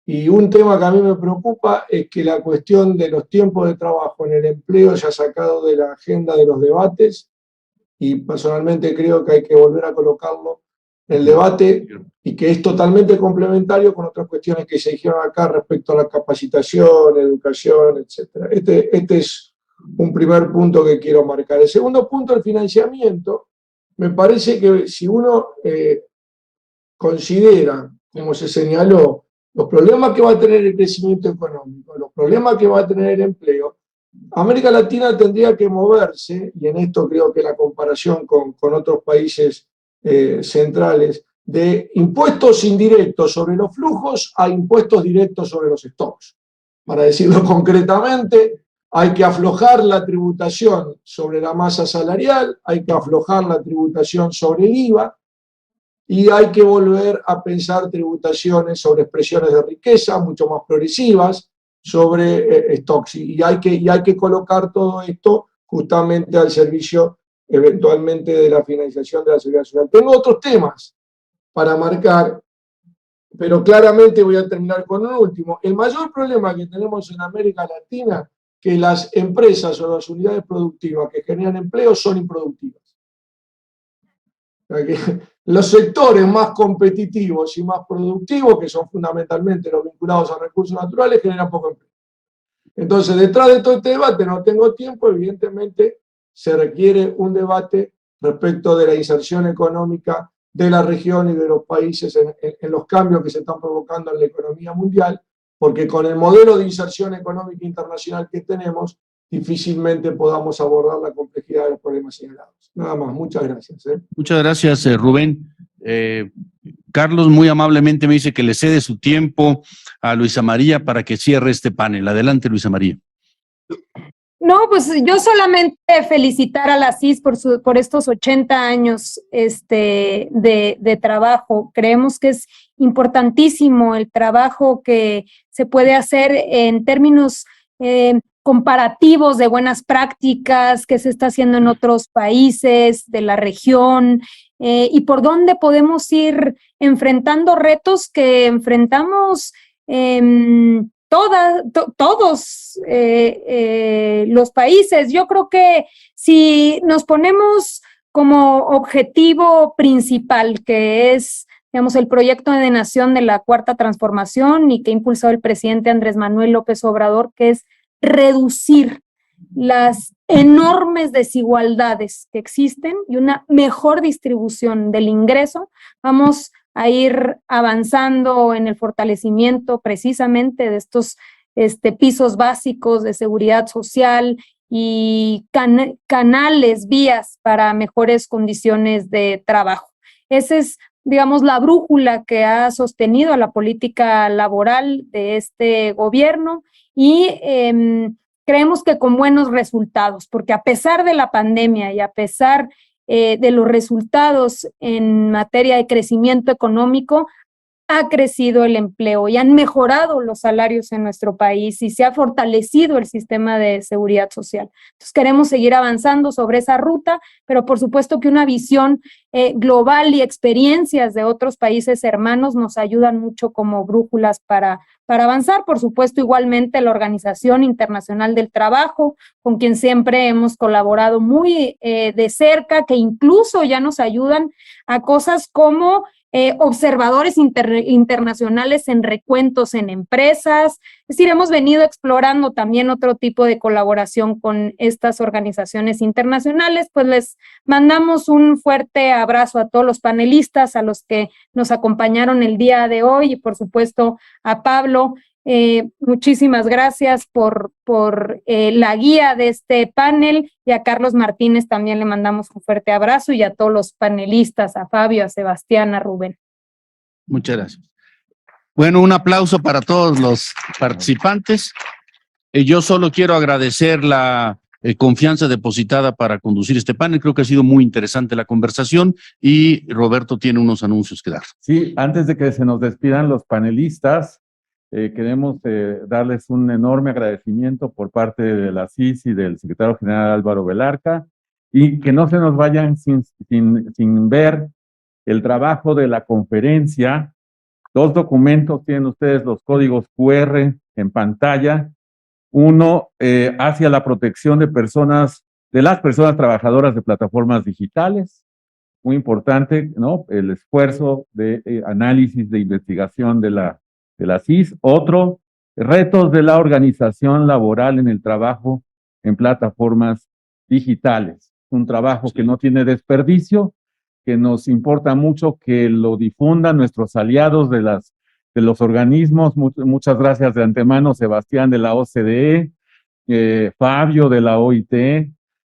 Y un tema que a mí me preocupa es que la cuestión de los tiempos de trabajo en el empleo se ha sacado de la agenda de los debates y personalmente creo que hay que volver a colocarlo en el debate y que es totalmente complementario con otras cuestiones que se dijeron acá respecto a la capacitación, educación, etc. Este es un primer punto que quiero marcar. El segundo punto, el financiamiento. Me parece que si uno considera, como se señaló, los problemas que va a tener el crecimiento económico, los problemas que va a tener el empleo, América Latina tendría que moverse, y en esto creo que la comparación con otros países centrales, de impuestos indirectos sobre los flujos a impuestos directos sobre los stocks. Para decirlo concretamente, hay que aflojar la tributación sobre la masa salarial, hay que aflojar la tributación sobre el IVA, y hay que volver a pensar tributaciones sobre expresiones de riqueza mucho más progresivas, sobre stocks. Y hay que colocar todo esto justamente al servicio eventualmente de la financiación de la seguridad social. Tengo otros temas para marcar, pero claramente voy a terminar con un último. El mayor problema que tenemos en América Latina es que las empresas o las unidades productivas que generan empleo son improductivas. Los sectores más competitivos y más productivos, que son fundamentalmente los vinculados a recursos naturales, generan poco empleo. Entonces, detrás de todo este debate, no tengo tiempo, evidentemente se requiere un debate respecto de la inserción económica de la región y de los países en los cambios que se están provocando en la economía mundial, porque con el modelo de inserción económica internacional que tenemos, difícilmente podamos abordar la complejidad de los problemas señalados. Nada más, muchas gracias. Muchas gracias, Rubén. Carlos muy amablemente me dice que le cede su tiempo a Luisa María para que cierre este panel. Adelante, Luisa María. No, pues yo solamente felicitar a la CIS por estos 80 años de trabajo. Creemos que es importantísimo el trabajo que se puede hacer en términos comparativos de buenas prácticas que se está haciendo en otros países de la región y por dónde podemos ir enfrentando retos que enfrentamos todos los países. Yo creo que si nos ponemos como objetivo principal, que es digamos, el proyecto de nación de la Cuarta Transformación y que ha impulsado el presidente Andrés Manuel López Obrador, que es reducir las enormes desigualdades que existen y una mejor distribución del ingreso. Vamos a ir avanzando en el fortalecimiento precisamente de estos pisos básicos de seguridad social y canales, vías para mejores condiciones de trabajo. Esa es, digamos, la brújula que ha sostenido la política laboral de este gobierno y creemos que con buenos resultados, porque a pesar de la pandemia y a pesar de los resultados en materia de crecimiento económico, ha crecido el empleo y han mejorado los salarios en nuestro país y se ha fortalecido el sistema de seguridad social. Entonces queremos seguir avanzando sobre esa ruta, pero por supuesto que una visión global y experiencias de otros países hermanos nos ayudan mucho como brújulas para avanzar. Por supuesto, igualmente la Organización Internacional del Trabajo, con quien siempre hemos colaborado muy de cerca, que incluso ya nos ayudan a cosas como observadores internacionales en recuentos en empresas. Es decir, hemos venido explorando también otro tipo de colaboración con estas organizaciones internacionales. Pues les mandamos un fuerte abrazo a todos los panelistas, a los que nos acompañaron el día de hoy y por supuesto a Pablo. Muchísimas gracias por la guía de este panel y a Carlos Martínez también le mandamos un fuerte abrazo y a todos los panelistas, a Fabio, a Sebastián, a Rubén. Muchas gracias. Bueno, un aplauso para todos los participantes. Yo solo quiero agradecer la confianza depositada para conducir este panel. Creo que ha sido muy interesante la conversación y Roberto tiene unos anuncios que dar. Sí, antes de que se nos despidan los panelistas, queremos darles un enorme agradecimiento por parte de la CIS y del secretario general Álvaro Velarca, y que no se nos vayan sin ver el trabajo de la conferencia. Dos documentos, tienen ustedes los códigos QR en pantalla. Uno hacia la protección de las personas trabajadoras de plataformas digitales. Muy importante, ¿no? El esfuerzo de análisis, de investigación de la CIS. Otro, retos de la organización laboral en el trabajo en plataformas digitales. Un trabajo que no tiene desperdicio, que nos importa mucho que lo difundan nuestros aliados de los organismos. Muchas gracias de antemano, Sebastián de la OCDE, Fabio de la OIT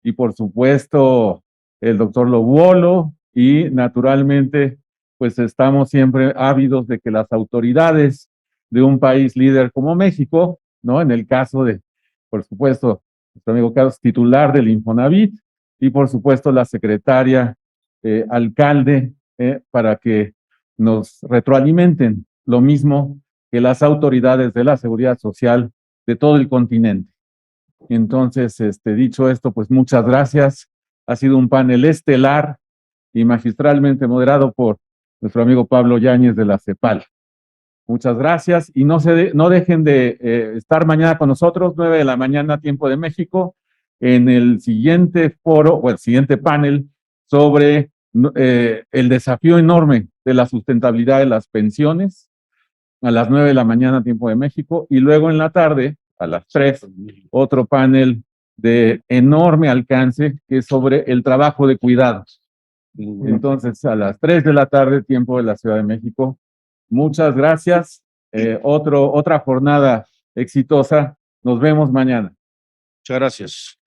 y por supuesto el doctor Lobuolo, y naturalmente pues estamos siempre ávidos de que las autoridades de un país líder como México, ¿no? En el caso de, por supuesto, nuestro amigo Carlos, titular del Infonavit, y por supuesto la secretaria, alcalde, para que nos retroalimenten lo mismo que las autoridades de la seguridad social de todo el continente. Entonces, dicho esto, pues muchas gracias. Ha sido un panel estelar y magistralmente moderado por nuestro amigo Pablo Yáñez de la CEPAL. Muchas gracias y no dejen de estar mañana con nosotros, 9 de la mañana, tiempo de México, en el siguiente foro o el siguiente panel sobre el desafío enorme de la sustentabilidad de las pensiones, a las 9 de la mañana, tiempo de México, y luego en la tarde, a las 3, otro panel de enorme alcance que es sobre el trabajo de cuidados. Entonces, a las 3 de la tarde, tiempo de la Ciudad de México. Muchas gracias. Otra jornada exitosa. Nos vemos mañana. Muchas gracias.